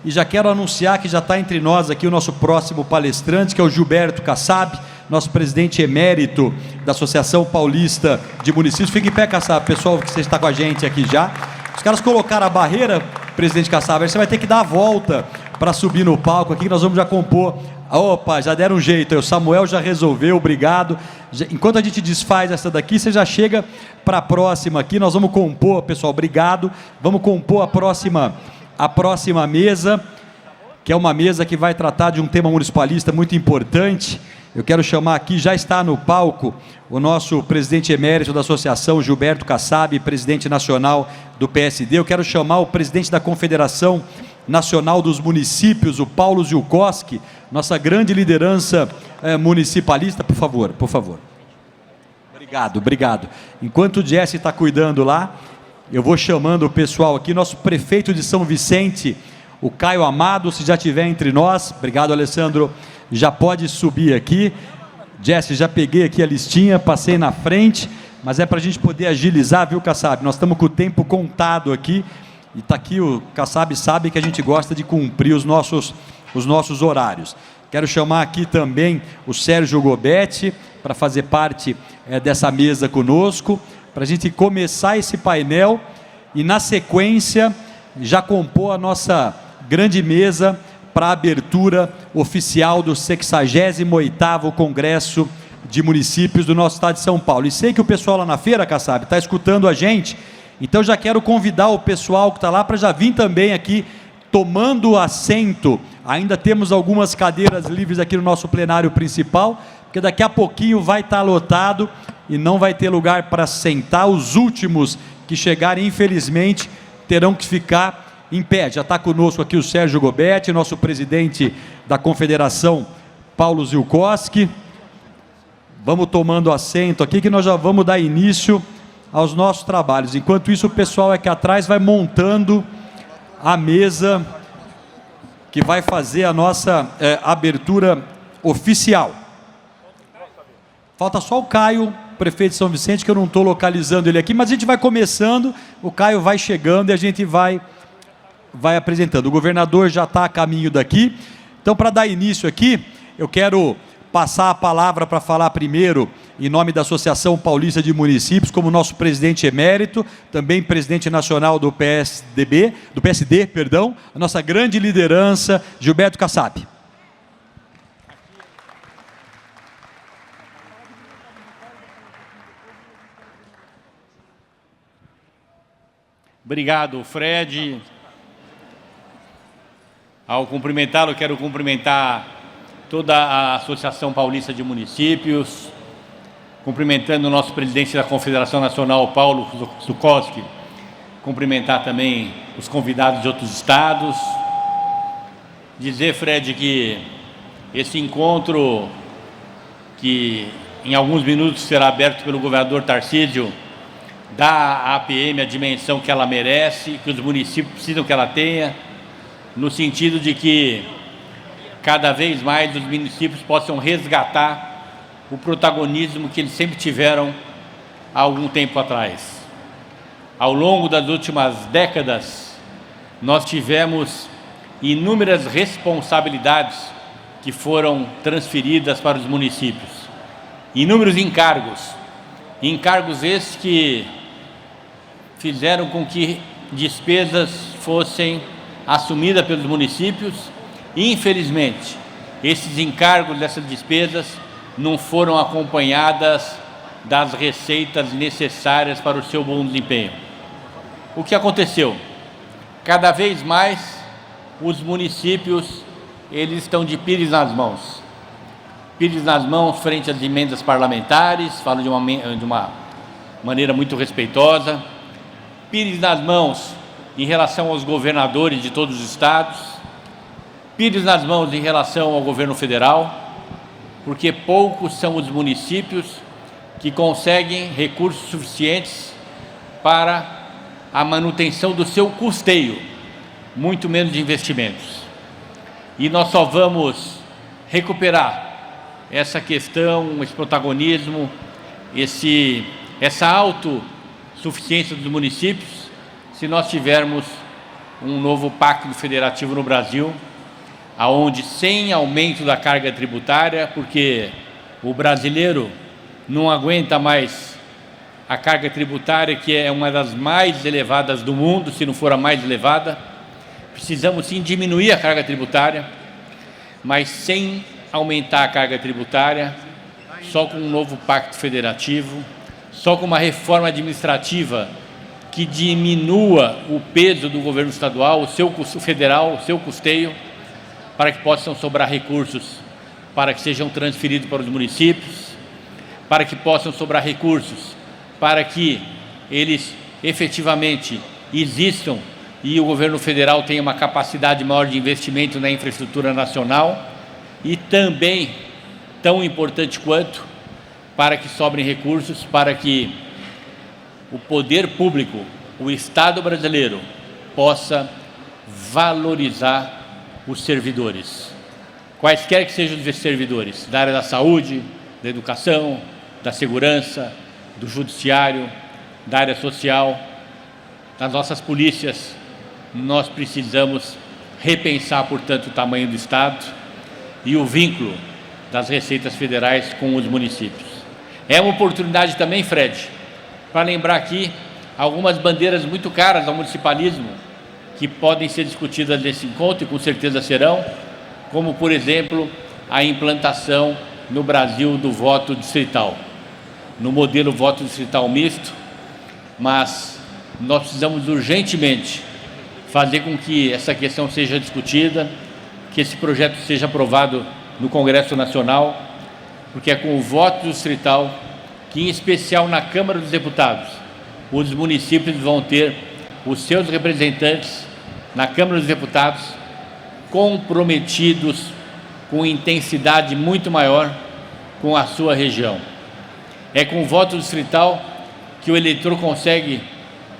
e já quero anunciar que já está entre nós aqui o nosso próximo palestrante, que é o Gilberto Kassab, nosso presidente emérito da Associação Paulista de Municípios. Fique em pé, Kassab, pessoal, que você está com a gente aqui já. Os caras colocaram a barreira, presidente Kassab, você vai ter que dar a volta para subir no palco aqui, que nós vamos já compor. Opa, já deram um jeito, o Samuel já resolveu, obrigado. Enquanto a gente desfaz essa daqui, você já chega para a próxima aqui, nós vamos compor, pessoal, obrigado. Vamos compor a próxima mesa, que é uma mesa que vai tratar de um tema municipalista muito importante. Eu quero chamar aqui, já está no palco, o nosso presidente emérito da associação, Gilberto Kassab, presidente nacional do PSD. Eu quero chamar o presidente da Confederação Nacional dos Municípios, o Paulo Ziukowski, nossa grande liderança municipalista. Por favor, por favor. Obrigado, obrigado. Enquanto o Jesse está cuidando lá, eu vou chamando o pessoal aqui, nosso prefeito de São Vicente, o Caio Amado, se já estiver entre nós. Obrigado, Alessandro. Já pode subir aqui. Jesse, já peguei aqui a listinha, passei na frente, mas é para a gente poder agilizar, viu, Kassab? Nós estamos com o tempo contado aqui, e está aqui, o Kassab sabe que a gente gosta de cumprir os nossos horários. Quero chamar aqui também o Sérgio Gobetti, para fazer parte dessa mesa conosco, para a gente começar esse painel, e na sequência, já compor a nossa grande mesa para a abertura oficial do 68º Congresso de Municípios do nosso estado de São Paulo. E sei que o pessoal lá na feira, Kassab, está escutando a gente, então já quero convidar o pessoal que está lá para já vir também aqui tomando assento. Ainda temos algumas cadeiras livres aqui no nosso plenário principal, porque daqui a pouquinho vai estar lotado e não vai ter lugar para sentar. Os últimos que chegarem, infelizmente, terão que ficar em pé. Já está conosco aqui o Sérgio Gobetti, nosso presidente da Confederação, Paulo Ziukowski. Vamos tomando assento aqui, que nós já vamos dar início aos nossos trabalhos. Enquanto isso, o pessoal aqui atrás vai montando a mesa que vai fazer a nossa abertura oficial. Falta só o Caio, prefeito de São Vicente, que eu não estou localizando ele aqui, mas a gente vai começando, o Caio vai chegando e a gente vai apresentando. O governador já está a caminho daqui. Então, para dar início aqui, eu quero passar a palavra para falar primeiro, em nome da Associação Paulista de Municípios, como nosso presidente emérito, também presidente nacional do PSD, a nossa grande liderança, Gilberto Kassab. Obrigado, Fred. Ao cumprimentá-lo, quero cumprimentar toda a Associação Paulista de Municípios, cumprimentando o nosso presidente da Confederação Nacional, Paulo Ziukowski, cumprimentar também os convidados de outros estados, dizer, Fred, que esse encontro, que em alguns minutos será aberto pelo governador Tarcísio, dá à APM a dimensão que ela merece, que os municípios precisam que ela tenha, no sentido de que cada vez mais os municípios possam resgatar o protagonismo que eles sempre tiveram há algum tempo atrás. Ao longo das últimas décadas, nós tivemos inúmeras responsabilidades que foram transferidas para os municípios. Inúmeros encargos esses que fizeram com que despesas fossem assumidas pelos municípios. Infelizmente, esses encargos dessas despesas não foram acompanhadas das receitas necessárias para o seu bom desempenho. O que aconteceu? Cada vez mais os municípios eles estão de pires nas mãos. Pires nas mãos frente às emendas parlamentares, falo de uma maneira muito respeitosa. Pires nas mãos em relação aos governadores de todos os estados. Pires nas mãos em relação ao governo federal, porque poucos são os municípios que conseguem recursos suficientes para a manutenção do seu custeio, muito menos de investimentos. E nós só vamos recuperar essa questão, esse protagonismo, essa autossuficiência dos municípios, se nós tivermos um novo pacto federativo no Brasil, aonde sem aumento da carga tributária, porque o brasileiro não aguenta mais a carga tributária, que é uma das mais elevadas do mundo, se não for a mais elevada. Precisamos sim diminuir a carga tributária, mas sem aumentar a carga tributária, só com um novo pacto federativo, só com uma reforma administrativa que diminua o peso do governo estadual, o seu custo federal, o seu custeio, para que possam sobrar recursos, para que sejam transferidos para os municípios, para que possam sobrar recursos, para que eles efetivamente existam e o governo federal tenha uma capacidade maior de investimento na infraestrutura nacional, e também, tão importante quanto, para que sobrem recursos, para que o poder público, o Estado brasileiro, possa valorizar os servidores, quaisquer que sejam os servidores, da área da saúde, da educação, da segurança, do judiciário, da área social, das nossas polícias. Nós precisamos repensar, portanto, o tamanho do Estado e o vínculo das receitas federais com os municípios. É uma oportunidade também, Fred, para lembrar aqui algumas bandeiras muito caras ao municipalismo que podem ser discutidas nesse encontro e com certeza serão, como, por exemplo, a implantação no Brasil do voto distrital, no modelo voto distrital misto, mas nós precisamos urgentemente fazer com que essa questão seja discutida, que esse projeto seja aprovado no Congresso Nacional, porque é com o voto distrital que, em especial na Câmara dos Deputados, os municípios vão ter os seus representantes na Câmara dos Deputados comprometidos com intensidade muito maior com a sua região. É com o voto distrital que o eleitor consegue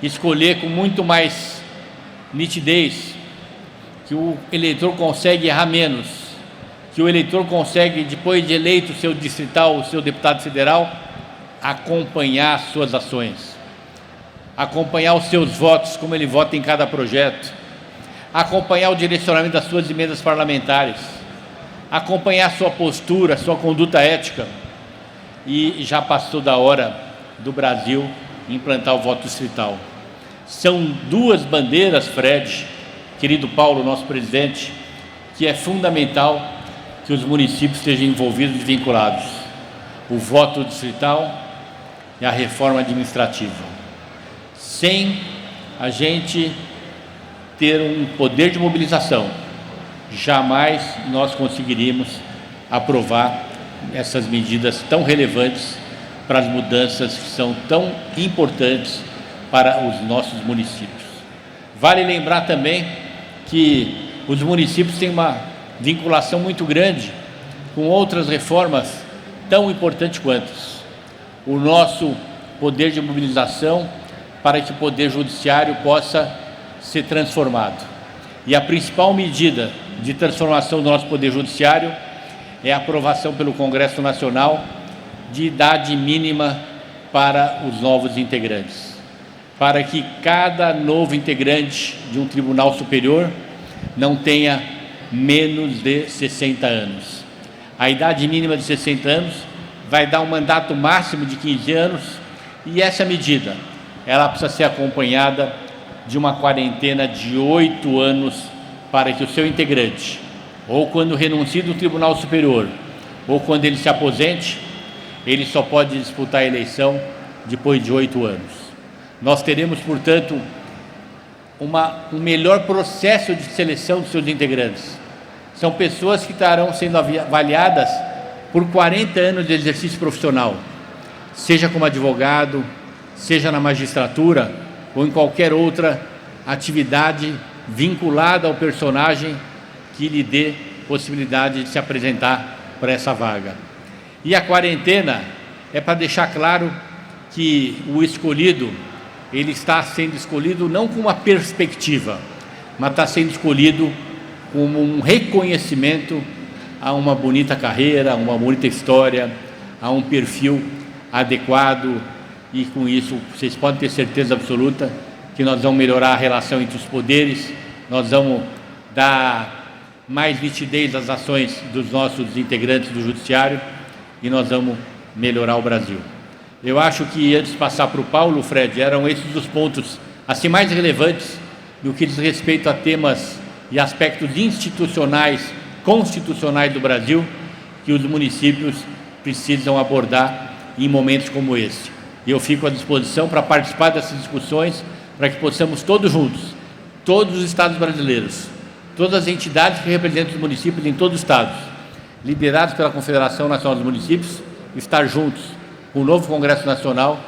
escolher com muito mais nitidez, que o eleitor consegue errar menos, que o eleitor consegue, depois de eleito o seu distrital, o seu deputado federal, acompanhar as suas ações, acompanhar os seus votos, como ele vota em cada projeto, acompanhar o direcionamento das suas emendas parlamentares, acompanhar a sua postura, a sua conduta ética. E já passou da hora do Brasil implantar o voto distrital. São duas bandeiras, Fred, querido Paulo, nosso presidente, que é fundamental que os municípios estejam envolvidos e vinculados: o voto distrital e a reforma administrativa. Sem a gente ter um poder de mobilização, jamais nós conseguiríamos aprovar essas medidas tão relevantes para as mudanças que são tão importantes para os nossos municípios. Vale lembrar também que os municípios têm uma vinculação muito grande com outras reformas tão importantes quanto o nosso poder de mobilização para que o poder judiciário possa ser transformado. E a principal medida de transformação do nosso poder judiciário é a aprovação pelo Congresso Nacional de idade mínima para os novos integrantes, para que cada novo integrante de um tribunal superior não tenha menos de 60 anos. A idade mínima de 60 anos vai dar um mandato máximo de 15 anos, e essa medida, ela precisa ser acompanhada de uma quarentena de 8 anos para que o seu integrante, ou quando renuncie do Tribunal Superior, ou quando ele se aposente, ele só pode disputar a eleição depois de 8 anos. Nós teremos, portanto, um melhor processo de seleção dos seus integrantes. São pessoas que estarão sendo avaliadas por 40 anos de exercício profissional, seja como advogado, seja na magistratura ou em qualquer outra atividade vinculada ao personagem que lhe dê possibilidade de se apresentar para essa vaga. E a quarentena é para deixar claro que o escolhido, ele está sendo escolhido não com uma perspectiva, mas está sendo escolhido como um reconhecimento a uma bonita carreira, a uma bonita história, a um perfil adequado, e com isso vocês podem ter certeza absoluta que nós vamos melhorar a relação entre os poderes nós vamos dar mais nitidez às ações dos nossos integrantes do Judiciário e nós vamos melhorar o Brasil. Eu acho que, antes de passar para o Paulo, Fred, eram esses os pontos assim mais relevantes no que diz respeito a temas e aspectos institucionais, constitucionais do Brasil, que os municípios precisam abordar em momentos como esse. E eu fico à disposição para participar dessas discussões, para que possamos todos juntos, todos os estados brasileiros, todas as entidades que representam os municípios em todos os estados, liderados pela Confederação Nacional dos Municípios, estar juntos com o novo Congresso Nacional,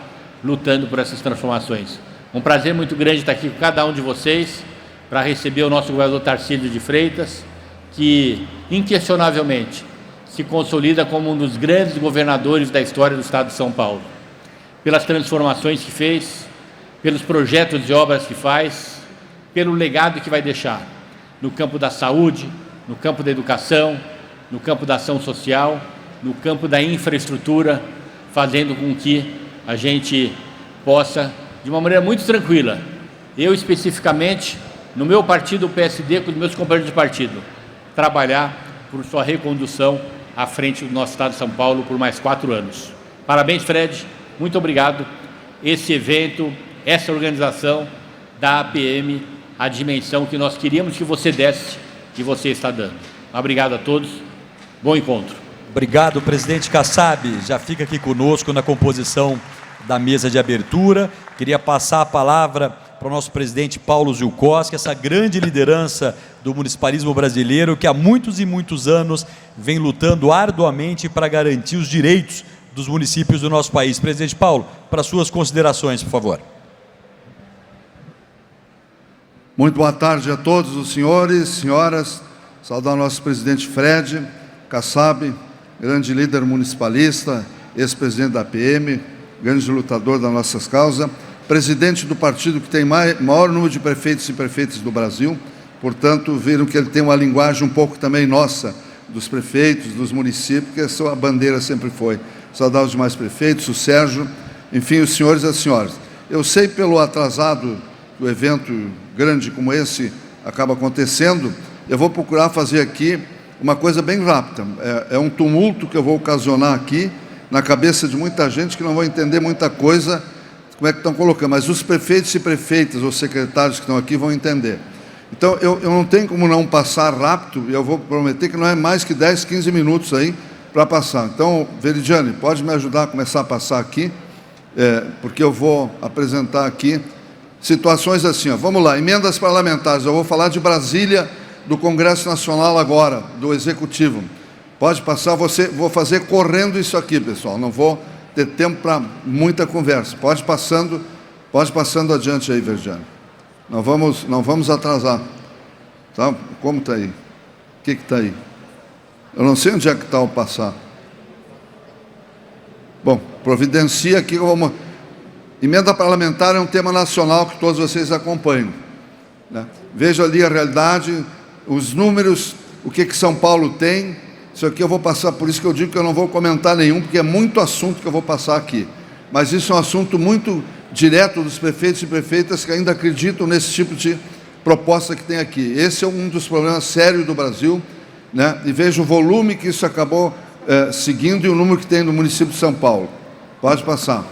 lutando por essas transformações. Um prazer muito grande estar aqui com cada um de vocês, para receber o nosso governador Tarcísio de Freitas, que inquestionavelmente se consolida como um dos grandes governadores da história do estado de São Paulo, pelas transformações que fez, pelos projetos e obras que faz, pelo legado que vai deixar no campo da saúde, no campo da educação, no campo da ação social, no campo da infraestrutura, fazendo com que a gente possa, de uma maneira muito tranquila, eu especificamente, no meu partido, o PSD, com os meus companheiros de partido, trabalhar por sua recondução à frente do nosso estado de São Paulo por mais 4 anos. Parabéns, Fred, muito obrigado. Esse evento, essa organização da APM, a dimensão que nós queríamos que você desse, que você está dando. Obrigado a todos, bom encontro. Obrigado, presidente Kassab, já fica aqui conosco na composição da mesa de abertura. Queria passar a palavra para o nosso presidente Paulo Ziolkowski, essa grande liderança do municipalismo brasileiro que há muitos e muitos anos vem lutando arduamente para garantir os direitos dos municípios do nosso país. Presidente Paulo, para suas considerações, por favor. Muito boa tarde a todos os senhores, senhoras. Saudar o nosso presidente Fred Kassab, grande líder municipalista, ex-presidente da APM, grande lutador das nossas causas, presidente do partido que tem maior número de prefeitos e prefeitas do Brasil, portanto, viram que ele tem uma linguagem um pouco também nossa, dos prefeitos, dos municípios, que a sua bandeira sempre foi. Saudar os demais prefeitos, o Sérgio, enfim, os senhores e as senhoras. Eu sei pelo atrasado do evento grande como esse acaba acontecendo, eu vou procurar fazer aqui uma coisa bem rápida. É um tumulto que eu vou ocasionar aqui na cabeça de muita gente que não vai entender muita coisa, como é que estão colocando, mas os prefeitos e prefeitas, ou secretários que estão aqui vão entender. Então, eu não tenho como não passar rápido, e eu vou prometer que não é mais que 10, 15 minutos aí para passar. Então, Veridiane, pode me ajudar a começar a passar aqui, porque eu vou apresentar aqui situações assim, ó. Vamos lá, emendas parlamentares, eu vou falar de Brasília, do Congresso Nacional agora, do Executivo. Pode passar, vou fazer correndo isso aqui, pessoal, não vou ter tempo para muita conversa. Pode passando adiante aí, Verdiane. Não vamos atrasar. Tá? Como está aí? O que está aí? Eu não sei onde é que está o passar. Bom, providencia aqui. Emenda parlamentar é um tema nacional que todos vocês acompanham, né? Veja ali a realidade, os números, o que São Paulo tem. Isso aqui eu vou passar, por isso que eu digo que eu não vou comentar nenhum, porque é muito assunto que eu vou passar aqui. Mas isso é um assunto muito direto dos prefeitos e prefeitas que ainda acreditam nesse tipo de proposta que tem aqui. Esse é um dos problemas sérios do Brasil, né? E veja o volume que isso acabou seguindo e o número que tem no município de São Paulo. Pode passar.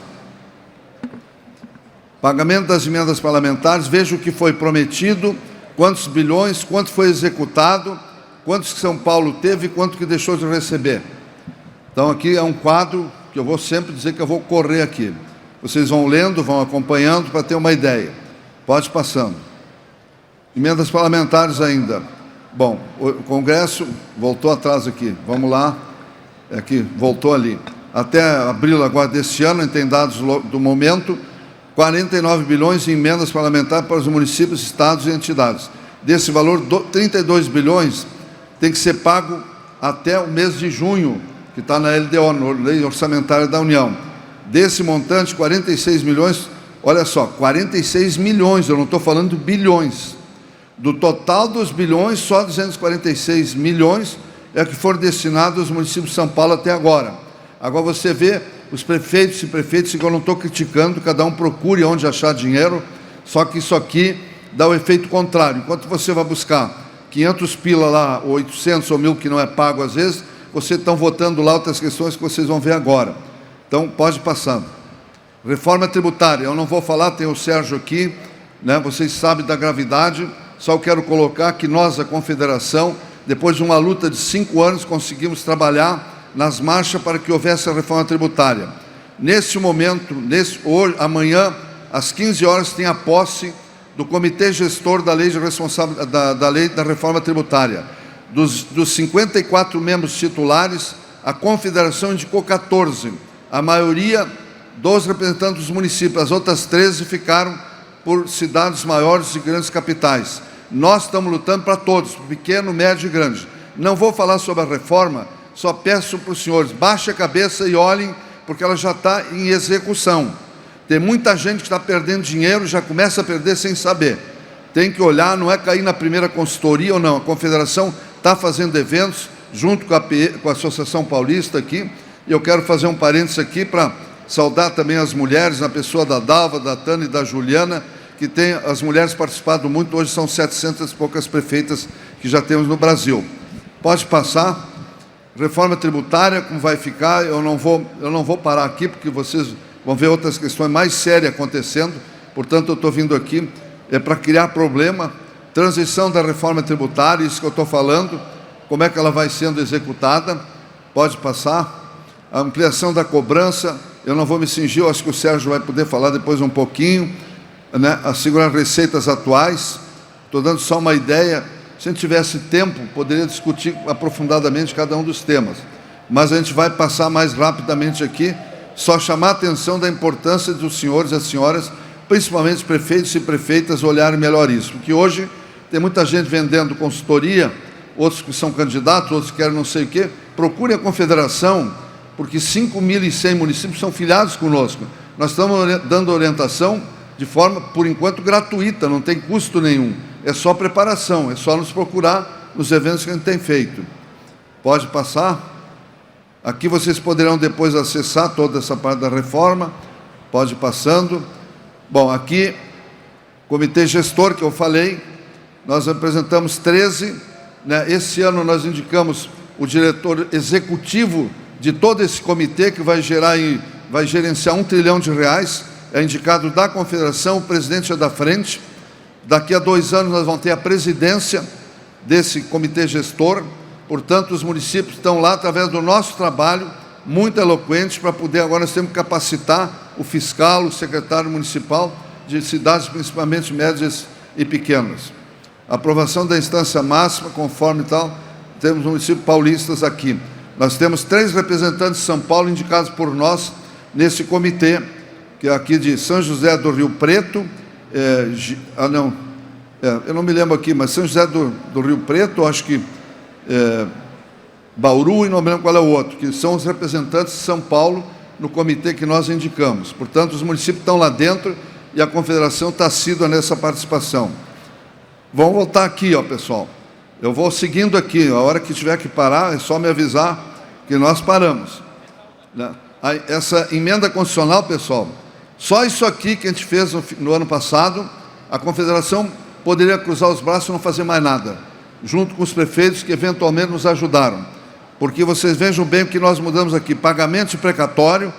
Pagamento das emendas parlamentares, veja o que foi prometido, quantos bilhões, quanto foi executado, quantos que São Paulo teve e quanto que deixou de receber. Então, aqui é um quadro que eu vou sempre dizer que eu vou correr aqui. Vocês vão lendo, vão acompanhando para ter uma ideia. Pode passando. Emendas parlamentares ainda. Bom, o Congresso voltou atrás aqui. Vamos lá. Aqui, voltou ali. Até abril agora deste ano, tem dados do momento, 49 bilhões em emendas parlamentares para os municípios, estados e entidades. Desse valor, 32 bilhões tem que ser pago até o mês de junho, que está na LDO, na Lei Orçamentária da União. Desse montante, 46 milhões, olha só, 46 milhões, eu não estou falando bilhões. Do total dos bilhões, só 246 milhões é que foram destinados aos municípios de São Paulo até agora. Agora você vê os prefeitos e prefeitas, que eu não estou criticando, cada um procure onde achar dinheiro, só que isso aqui dá o efeito contrário. Enquanto você vai buscar 500 pila lá, ou 800 ou 1.000 que não é pago às vezes, vocês estão votando lá outras questões que vocês vão ver agora. Então, pode passar. Reforma tributária, eu não vou falar, tem o Sérgio aqui, né? Vocês sabem da gravidade, só quero colocar que nós, a Confederação, depois de uma luta de 5 anos, conseguimos trabalhar nas marchas para que houvesse a reforma tributária. Nesse momento, hoje, amanhã, às 15 horas, tem a posse do Comitê Gestor da Lei da Reforma Tributária. Dos 54 membros titulares, a Confederação indicou 14, a maioria dos representantes dos municípios, as outras 13 ficaram por cidades maiores e grandes capitais. Nós estamos lutando para todos, pequeno, médio e grande. Não vou falar sobre a reforma, só peço para os senhores, baixem a cabeça e olhem, porque ela já está em execução. Tem muita gente que está perdendo dinheiro, já começa a perder sem saber. Tem que olhar, não é cair na primeira consultoria ou não. A Confederação está fazendo eventos, junto com a Associação Paulista aqui, e eu quero fazer um parênteses aqui para saudar também as mulheres, na pessoa da Dalva, da Tânia e da Juliana, que tem as mulheres participado muito, hoje são 700 e poucas prefeitas que já temos no Brasil. Pode passar. Reforma tributária, como vai ficar, eu não vou parar aqui, porque vocês vão ver outras questões mais sérias acontecendo, portanto eu estou vindo aqui para criar problema. Transição da reforma tributária, isso que eu estou falando, como é que ela vai sendo executada, pode passar. A ampliação da cobrança, eu não vou me cingir, eu acho que o Sérgio vai poder falar depois um pouquinho, né? Assegurar receitas atuais, estou dando só uma ideia. Se a gente tivesse tempo, poderia discutir aprofundadamente cada um dos temas, mas a gente vai passar mais rapidamente aqui, só chamar a atenção da importância dos senhores e as senhoras, principalmente os prefeitos e prefeitas, olharem melhor isso, porque hoje tem muita gente vendendo consultoria, outros que são candidatos, outros que querem não sei o quê. Procure a Confederação, porque 5.100 municípios são filiados conosco. Nós estamos dando orientação de forma, por enquanto, gratuita, não tem custo nenhum. É só preparação, é só nos procurar nos eventos que a gente tem feito. Pode passar. Aqui vocês poderão depois acessar toda essa parte da reforma. Pode ir passando. Bom, aqui, comitê gestor que eu falei, nós apresentamos 13, né? Esse ano nós indicamos o diretor executivo de todo esse comitê, que vai gerenciar R$1 trilhão, é indicado da Confederação, o presidente é da frente. Daqui a 2 anos nós vamos ter a presidência desse comitê gestor, portanto os municípios estão lá através do nosso trabalho, muito eloquente, para poder, agora nós temos que capacitar o fiscal, o secretário municipal de cidades principalmente médias e pequenas. Aprovação da instância máxima, conforme tal, temos municípios paulistas aqui. Nós temos 3 representantes de São Paulo indicados por nós nesse comitê, que é aqui de São José do Rio Preto, eu não me lembro aqui, mas São José do Rio Preto, acho que Bauru, e não me lembro qual é o outro, que são os representantes de São Paulo no comitê que nós indicamos. Portanto, os municípios estão lá dentro e a Confederação está assídua nessa participação. Vamos voltar aqui, ó, pessoal. Eu vou seguindo aqui, a hora que tiver que parar, é só me avisar que nós paramos, né? Essa emenda constitucional, pessoal, só isso aqui que a gente fez no ano passado, a Confederação poderia cruzar os braços e não fazer mais nada, junto com os prefeitos que eventualmente nos ajudaram. Porque vocês vejam bem o que nós mudamos aqui: pagamento de precatório,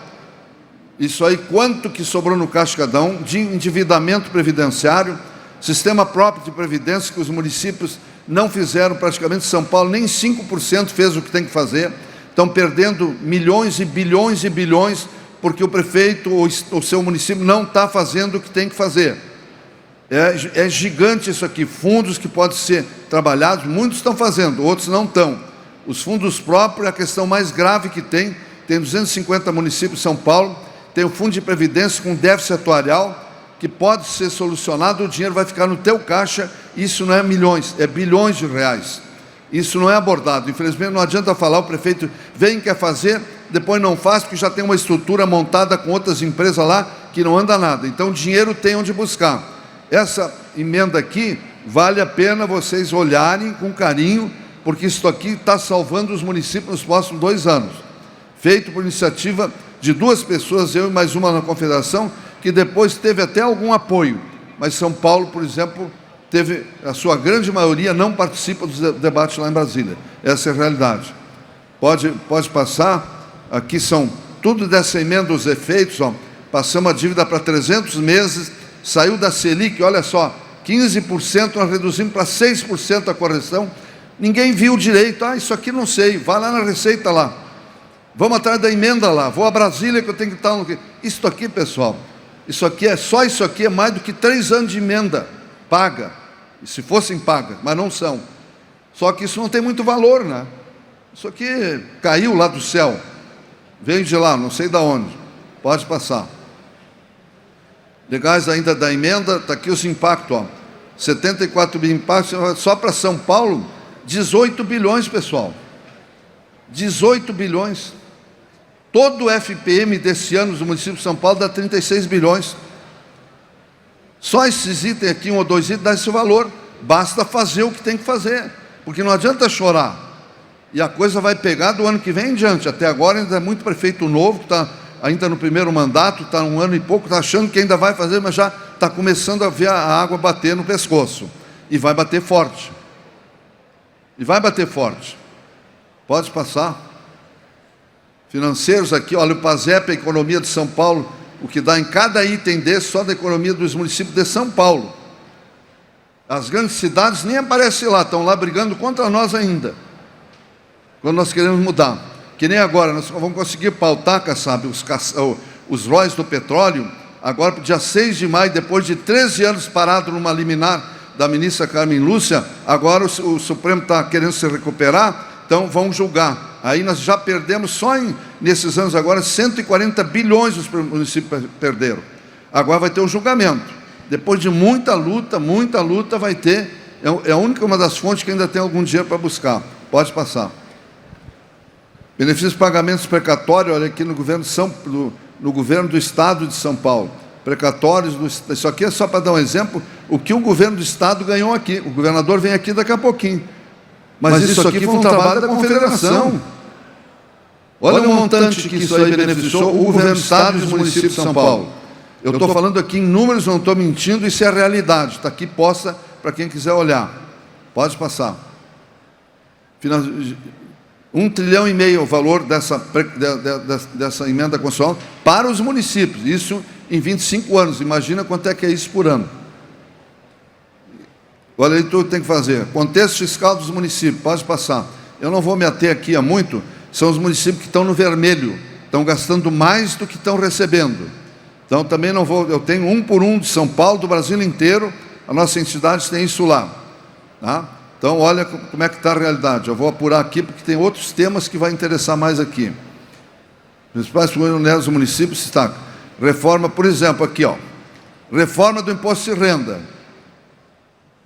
isso aí, quanto que sobrou no caixa cada um, de endividamento previdenciário, sistema próprio de previdência que os municípios não fizeram, praticamente São Paulo nem 5% fez o que tem que fazer, estão perdendo milhões e bilhões, porque o prefeito ou o seu município não está fazendo o que tem que fazer. É gigante isso aqui, fundos que podem ser trabalhados, muitos estão fazendo, outros não estão. Os fundos próprios é a questão mais grave que tem 250 municípios em São Paulo, tem o fundo de previdência com déficit atuarial, que pode ser solucionado, o dinheiro vai ficar no teu caixa, isso não é milhões, é bilhões de reais. Isso não é abordado. Infelizmente, não adianta falar, o prefeito vem, quer fazer, depois não faz, porque já tem uma estrutura montada com outras empresas lá, que não anda nada. Então, dinheiro tem onde buscar. Essa emenda aqui, vale a pena vocês olharem com carinho, porque isso aqui está salvando os municípios nos próximos 2 anos. Feito por iniciativa de 2 pessoas, eu e mais uma na Confederação, que depois teve até algum apoio. Mas São Paulo, por exemplo, a sua grande maioria não participa dos debates lá em Brasília. Essa é a realidade. Pode passar, aqui são tudo dessa emenda, os efeitos, ó. Passamos a dívida para 300 meses, saiu da Selic, olha só, 15%, nós reduzimos para 6% a correção, ninguém viu direito, isso aqui não sei, vai lá na Receita lá, vamos atrás da emenda lá, vou a Brasília que eu tenho que estar no... Isso aqui, pessoal, isso aqui é mais do que 3 anos de emenda paga, e se fossem pagas, mas não são, só que isso não tem muito valor, né? Isso aqui caiu lá do céu, veio de lá, não sei de onde, pode passar. Legais ainda da emenda, está aqui os impactos, ó. 74 mil impactos, só para São Paulo, 18 bilhões, pessoal. 18 bilhões. Todo o FPM desse ano do município de São Paulo dá 36 bilhões. Só esses itens aqui, 1 ou 2 itens, dá esse valor. Basta fazer o que tem que fazer, porque não adianta chorar. E a coisa vai pegar do ano que vem em diante. Até agora ainda é muito prefeito novo, que está ainda no primeiro mandato, está 1 ano e pouco, está achando que ainda vai fazer, mas já está começando a ver a água bater no pescoço. E vai bater forte. E vai bater forte. Pode passar. Financeiros aqui, olha, o PASEP, a economia de São Paulo, o que dá em cada item desse, só da economia dos municípios de São Paulo. As grandes cidades nem aparecem lá, estão lá brigando contra nós ainda. Quando nós queremos mudar. Que nem agora, nós vamos conseguir pautar, Kassab, os ROIs do petróleo, agora para o dia 6 de maio, depois de 13 anos parado numa liminar da ministra Carmen Lúcia, agora o Supremo está querendo se recuperar, então vão julgar. Aí nós já perdemos, só nesses anos agora, 140 bilhões os municípios perderam. Agora vai ter o julgamento. Depois de muita luta vai ter, é a única uma das fontes que ainda tem algum dinheiro para buscar. Pode passar. Benefícios de pagamentos precatórios, olha aqui no governo do Estado de São Paulo. Precatórios, isso aqui é só para dar um exemplo, o que o governo do Estado ganhou aqui. O governador vem aqui daqui a pouquinho. Mas isso aqui foi um trabalho da Confederação. Olha o montante que isso aí beneficiou o governo do Estado e os municípios de São Paulo. Eu estou falando aqui em números, não estou mentindo, isso é a realidade. Está aqui posta para quem quiser olhar. Pode passar. 1,5 trilhão o valor dessa emenda constitucional para os municípios, isso em 25 anos, imagina quanto é que é isso por ano. Olha aí, tudo tem que fazer. Contexto fiscal dos municípios, pode passar. Eu não vou me ater aqui a muito, são os municípios que estão no vermelho, estão gastando mais do que estão recebendo. Então também não vou, eu tenho 1 por 1 de São Paulo, do Brasil inteiro, a nossa entidade tem isso lá, tá? Então, olha como é que está a realidade. Eu vou apurar aqui, porque tem outros temas que vai interessar mais aqui. Principais funcionários do município está reforma, por exemplo, aqui, ó, reforma do imposto de renda.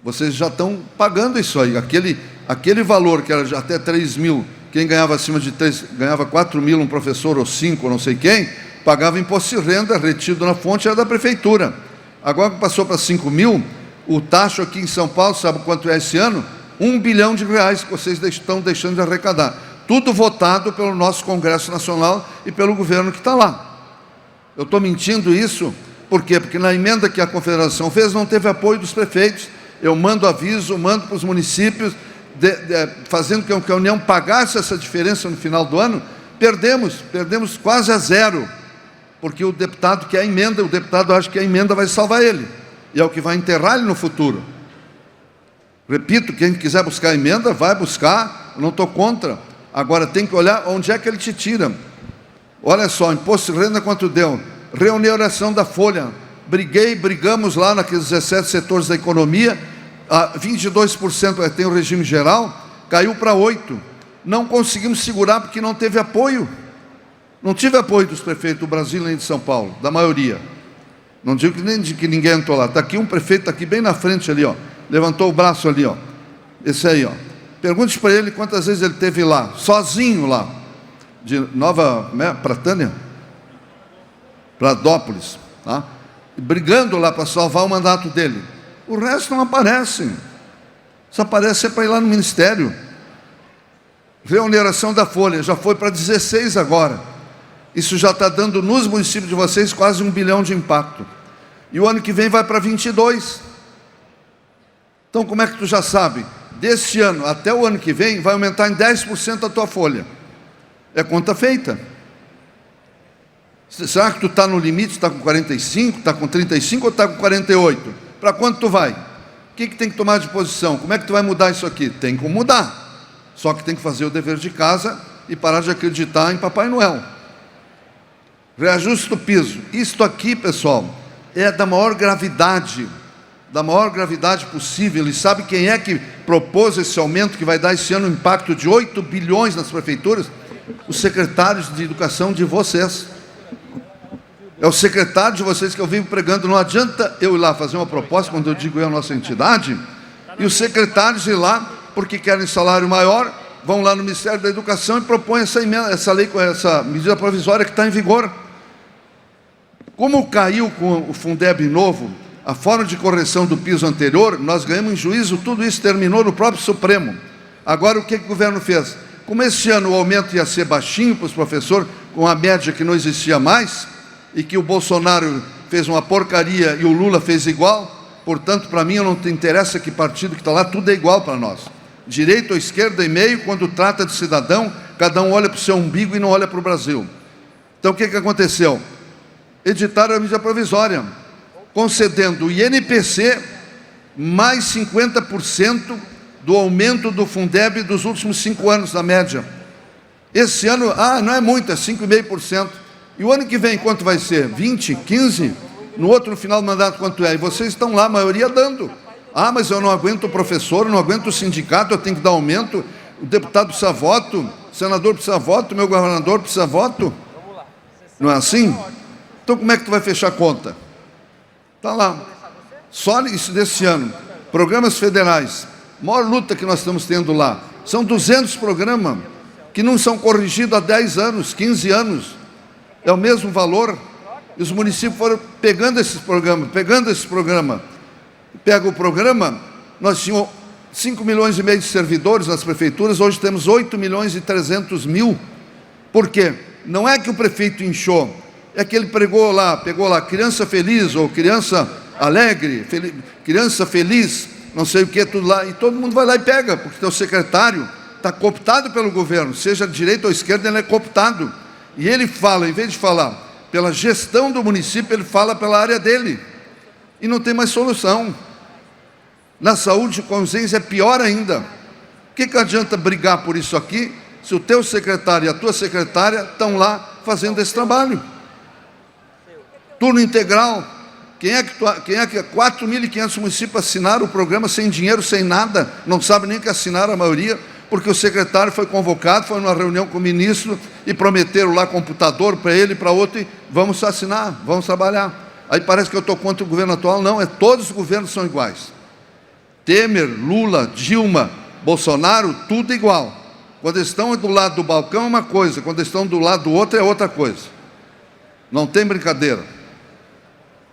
Vocês já estão pagando isso aí. Aquele valor que era até 3 mil, quem ganhava acima de 3, ganhava 4 mil, um professor ou 5, ou não sei quem, pagava imposto de renda, retido na fonte, era da prefeitura. Agora que passou para 5 mil, o taxa aqui em São Paulo, sabe quanto é esse ano? 1 bilhão de reais que vocês estão deixando de arrecadar. Tudo votado pelo nosso Congresso Nacional e pelo governo que está lá. Eu estou mentindo isso, por quê? Porque na emenda que a Confederação fez não teve apoio dos prefeitos. Eu mando aviso, mando para os municípios, fazendo com que a União pagasse essa diferença no final do ano. Perdemos quase a zero, porque o deputado quer a emenda, o deputado acha que a emenda vai salvar ele, e é o que vai enterrar ele no futuro. Repito, quem quiser buscar emenda, vai buscar, eu não estou contra. Agora tem que olhar onde é que ele te tira. Olha só, imposto de renda quanto deu? Reoneração da folha. Brigamos lá naqueles 17 setores da economia, 22% tem o regime geral, caiu para 8%. Não conseguimos segurar porque não teve apoio. Não tive apoio dos prefeitos do Brasil nem de São Paulo, da maioria. Não digo que nem de que ninguém entrou lá. Está aqui um prefeito, está aqui bem na frente ali, ó. Levantou o braço ali, ó. Esse aí, ó. Pergunte para ele quantas vezes ele esteve lá, sozinho lá, de Nova Pratânia, Pradópolis, tá? Brigando lá para salvar o mandato dele. O resto não aparece. Só aparece para ir lá no ministério. Reoneração da folha, já foi para 16 agora. Isso já está dando nos municípios de vocês quase 1 bilhão de impacto. E o ano que vem vai para 22. Então, como é que tu já sabe? Deste ano até o ano que vem, vai aumentar em 10% a tua folha. É conta feita. Será que tu está no limite, está com 45, está com 35 ou está com 48? Para quanto tu vai? O que tem que tomar de posição? Como é que tu vai mudar isso aqui? Tem como mudar. Só que tem que fazer o dever de casa e parar de acreditar em Papai Noel. Reajuste do piso. Isto aqui, pessoal, é da maior gravidade possível. E sabe quem é que propôs esse aumento que vai dar esse ano um impacto de 8 bilhões nas prefeituras? Os secretários de educação de vocês. É o secretário de vocês que eu vivo pregando. Não adianta eu ir lá fazer uma proposta, quando eu digo eu, a nossa entidade, e os secretários ir lá, porque querem salário maior, vão lá no Ministério da Educação e propõem essa lei, essa medida provisória que está em vigor. Como caiu com o Fundeb novo, a forma de correção do piso anterior, nós ganhamos em juízo, tudo isso terminou no próprio Supremo. Agora, o que o governo fez? Como esse ano o aumento ia ser baixinho para os professores, com a média que não existia mais, e que o Bolsonaro fez uma porcaria e o Lula fez igual, portanto, para mim, não te interessa que partido que está lá, tudo é igual para nós. Direita ou esquerda e meio, quando trata de cidadão, cada um olha para o seu umbigo e não olha para o Brasil. Então, o que aconteceu? Editaram a medida provisória, concedendo o INPC mais 50% do aumento do Fundeb dos últimos 5 anos, na média. Esse ano, não é muito, é 5,5%. E o ano que vem, quanto vai ser? 20, 15? No outro, no final do mandato, quanto é? E vocês estão lá, a maioria dando. Mas eu não aguento o professor, eu não aguento o sindicato, eu tenho que dar aumento, o deputado precisa voto, o senador precisa voto, o meu governador precisa voto. Não é assim? Então, como é que tu vai fechar a conta? Está lá. Só isso desse ano. Programas federais. A maior luta que nós estamos tendo lá. São 200 programas que não são corrigidos há 10 anos, 15 anos. É o mesmo valor. E os municípios foram pegando esses programas, Pega o programa, nós tínhamos 5 milhões e meio de servidores nas prefeituras, hoje temos 8 milhões e 300 mil. Por quê? Não é que o prefeito inchou, é que ele pegou lá criança feliz, ou criança alegre, criança feliz, não sei o que, tudo lá, e todo mundo vai lá e pega, porque o secretário está cooptado pelo governo, seja de direita ou esquerda, ele é cooptado. E ele fala, em vez de falar pela gestão do município, ele fala pela área dele. E não tem mais solução. Na saúde, com ausência, é pior ainda. O que adianta brigar por isso aqui, se o teu secretário e a tua secretária estão lá fazendo esse trabalho? Turno integral. Quem é que 4.500 municípios assinaram o programa sem dinheiro, sem nada? Não sabe nem que assinaram a maioria, porque o secretário foi convocado, foi numa reunião com o ministro e prometeram lá computador para ele e para outro, e vamos assinar, vamos trabalhar. Aí parece que eu estou contra o governo atual. Não, todos os governos são iguais. Temer, Lula, Dilma, Bolsonaro, tudo igual. Quando eles estão do lado do balcão é uma coisa, quando eles estão do lado do outro é outra coisa. Não tem brincadeira.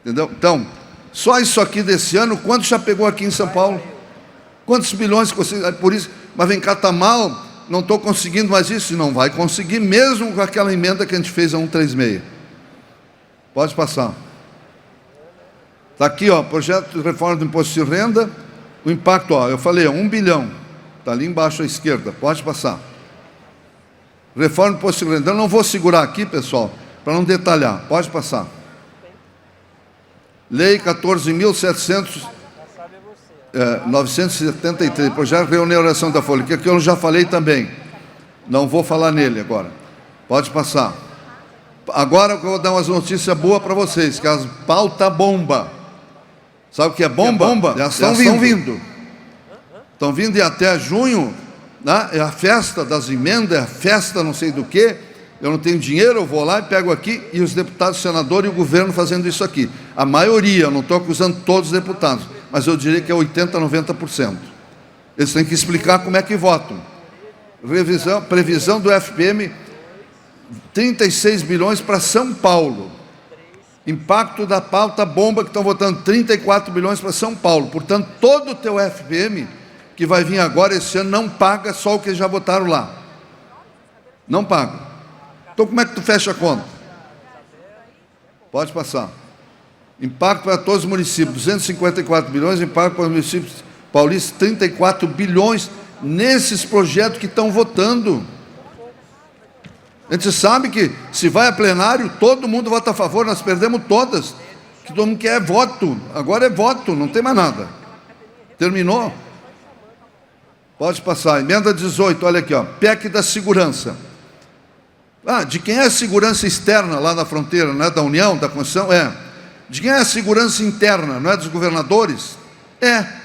Entendeu? Então, só isso aqui desse ano, quanto já pegou aqui em São Paulo? Quantos bilhões que você... Por isso, mas vem cá, está mal, não estou conseguindo mais isso. Não vai conseguir, mesmo com aquela emenda que a gente fez a 136. Pode passar. Está aqui, projeto de reforma do imposto de renda, o impacto, eu falei, 1 bilhão, está ali embaixo à esquerda, pode passar. Reforma do imposto de renda, eu não vou segurar aqui, pessoal, para não detalhar, pode passar. Lei 14.973, projeto de reoneração da folha, que aqui eu já falei também, não vou falar nele agora, pode passar. Agora eu vou dar umas notícias boas para vocês, que as pauta bomba. Sabe o que é bomba? Já estão vindo. Estão vindo e até junho, né? É a festa das emendas, é a festa não sei do que. Eu não tenho dinheiro, eu vou lá e pego aqui, e os deputados, senadores e o governo fazendo isso aqui. A maioria, eu não estou acusando todos os deputados, mas eu diria que é 80%, 90%. Eles têm que explicar como é que votam. Previsão do FPM, 36 bilhões para São Paulo. Impacto da pauta bomba, que estão votando 34 bilhões para São Paulo. Portanto, todo o teu FPM que vai vir agora esse ano não paga só o que já votaram lá. Não paga. Então, como é que tu fecha a conta? Pode passar. Impacto para todos os municípios, 254 bilhões, impacto para os municípios Paulista, 34 bilhões nesses projetos que estão votando. A gente sabe que se vai a plenário, todo mundo vota a favor, nós perdemos todas. Que todo mundo quer é voto, agora é voto, não tem mais nada. Terminou? Pode passar. Emenda 18, olha aqui, ó, PEC da segurança. De quem é a segurança externa lá na fronteira? Não é da União, da Constituição? É. De quem é a segurança interna? Não é dos governadores? É.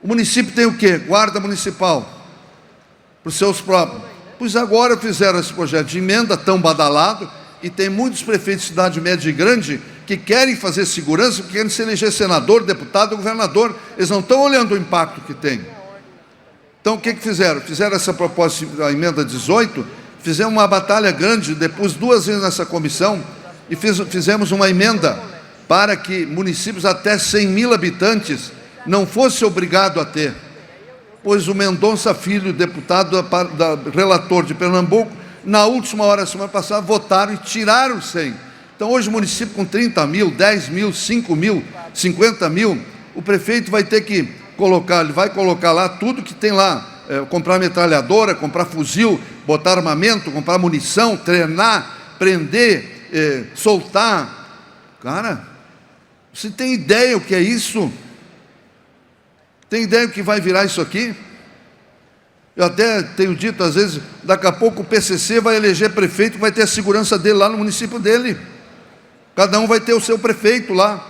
O município tem o quê? Guarda municipal. Para os seus próprios. Pois agora fizeram esse projeto de emenda tão badalado, e tem muitos prefeitos de cidade média e grande que querem fazer segurança, porque querem se eleger senador, deputado, governador. Eles não estão olhando o impacto que tem. Então, o que fizeram? Fizeram essa proposta, a emenda 18, fizemos uma batalha grande, depois 2 vezes nessa comissão, e fizemos uma emenda para que municípios até 100 mil habitantes não fossem obrigados a ter. Pois o Mendonça Filho, deputado relator de Pernambuco, na última hora, semana passada, votaram e tiraram os 100. Então, hoje, o município com 30 mil, 10 mil, 5 mil, 50 mil, o prefeito vai ter que colocar, ele vai colocar lá tudo que tem lá, comprar metralhadora, comprar fuzil, botar armamento, comprar munição, treinar, prender, soltar. Cara, você tem ideia o que é isso? Tem ideia o que vai virar isso aqui? Eu até tenho dito, às vezes, daqui a pouco o PCC vai eleger prefeito, vai ter a segurança dele lá no município dele. Cada um vai ter o seu prefeito lá.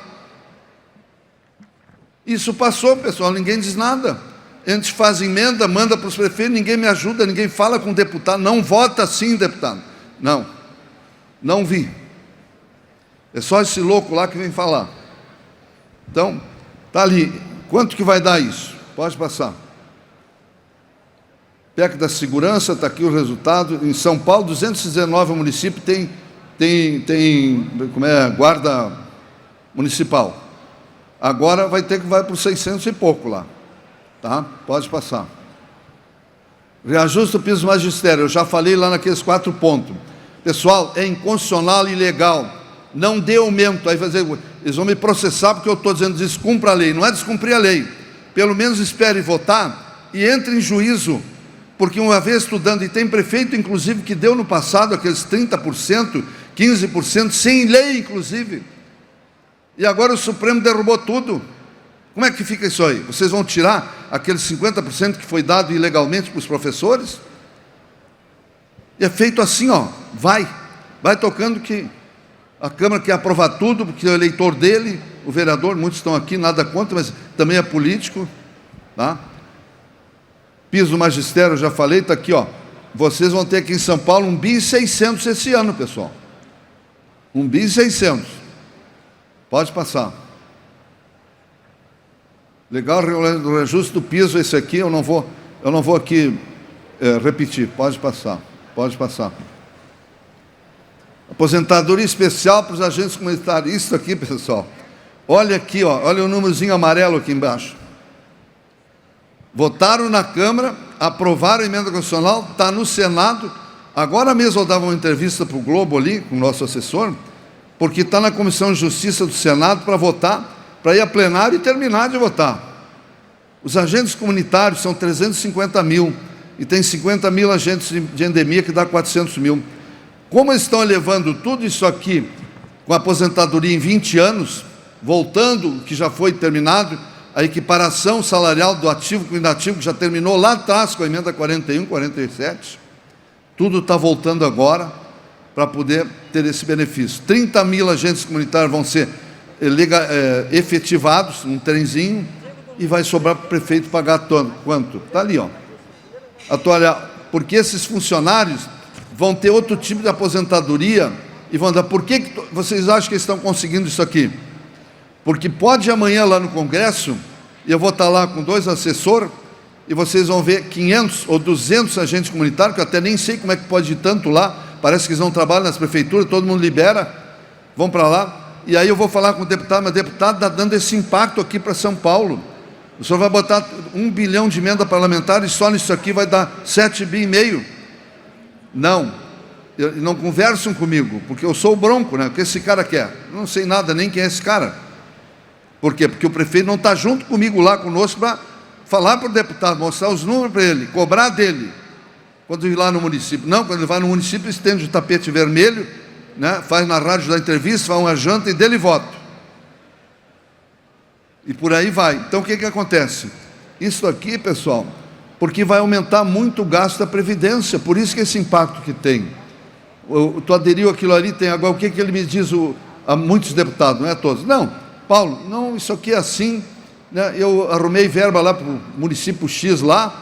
Isso passou, pessoal, ninguém diz nada. A gente faz emenda, manda para os prefeitos, ninguém me ajuda, ninguém fala com o deputado. Não vota assim, deputado. Não, não vi. É só esse louco lá que vem falar. Então, está ali. Quanto que vai dar isso? Pode passar. PEC da segurança, está aqui o resultado. Em São Paulo, 219 municípios tem guarda municipal. Agora vai ter que vai para os 600 e pouco lá. Tá? Pode passar. Reajuste do piso magistério. Eu já falei lá naqueles 4 pontos. Pessoal, é inconstitucional e ilegal. Não dê aumento. Aí eles vão me processar porque eu estou dizendo descumpra a lei. Não é descumprir a lei. Pelo menos espere votar e entre em juízo. Porque uma vez estudando, e tem prefeito, inclusive, que deu no passado aqueles 30%, 15%, sem lei, inclusive. E agora o Supremo derrubou tudo. Como é que fica isso aí? Vocês vão tirar aqueles 50% que foi dado ilegalmente para os professores? E é feito assim, ó, vai tocando que a Câmara quer aprovar tudo, porque é o eleitor dele, o vereador, muitos estão aqui, nada contra, mas também é político, tá? Piso do magistério, já falei, está aqui, ó. Vocês vão ter aqui em São Paulo 1 bi e 600 esse ano, pessoal. 1 bi e 600. Pode passar. Legal, o reajuste do piso, esse aqui, eu não vou aqui repetir. Pode passar. Pode passar. Aposentadoria especial para os agentes comunitários. Isso aqui, pessoal. Olha aqui, ó, olha o númerozinho amarelo aqui embaixo. Votaram na Câmara, aprovaram a emenda constitucional, está no Senado. Agora mesmo eu dava uma entrevista para o Globo ali, com o nosso assessor, porque está na Comissão de Justiça do Senado para votar, para ir a plenário e terminar de votar. Os agentes comunitários são 350 mil, e tem 50 mil agentes de endemia, que dá 400 mil. Como eles estão elevando tudo isso aqui, com a aposentadoria em 20 anos, voltando o que já foi terminado, a equiparação salarial do ativo com o inativo, que já terminou lá atrás com a emenda 41, 47, tudo está voltando agora para poder ter esse benefício. 30 mil agentes comunitários vão ser efetivados, um trenzinho, e vai sobrar para o prefeito pagar quanto? Está ali, ó. Porque esses funcionários vão ter outro tipo de aposentadoria e vão dar. Por que vocês acham que eles estão conseguindo isso aqui? Porque pode amanhã lá no Congresso, e eu vou estar lá com 2 assessores, e vocês vão ver 500 ou 200 agentes comunitários, que eu até nem sei como é que pode ir tanto lá, parece que eles não trabalham nas prefeituras, todo mundo libera, vão para lá, e aí eu vou falar com o deputado, mas o deputado está dando esse impacto aqui para São Paulo. O senhor vai botar 1 bilhão de emenda parlamentar, e só nisso aqui vai dar 7,5 bi. Não. Não conversam comigo, porque eu sou o bronco, né? O que esse cara quer? Não sei nada nem quem é esse cara. Por quê? Porque o prefeito não está junto comigo lá conosco para falar para o deputado, mostrar os números para ele, cobrar dele, quando ir lá no município. Não, quando ele vai no município, estende o tapete vermelho, né, faz na rádio da entrevista, faz uma janta e dele voto. E por aí vai. Então, o que acontece? Isso aqui, pessoal, porque vai aumentar muito o gasto da Previdência, por isso que esse impacto que tem. Tu aderiu àquilo ali, tem agora, o que ele me diz a muitos deputados, não é a todos? Não, Paulo, não, isso aqui é assim, né? Eu arrumei verba lá para o município X lá,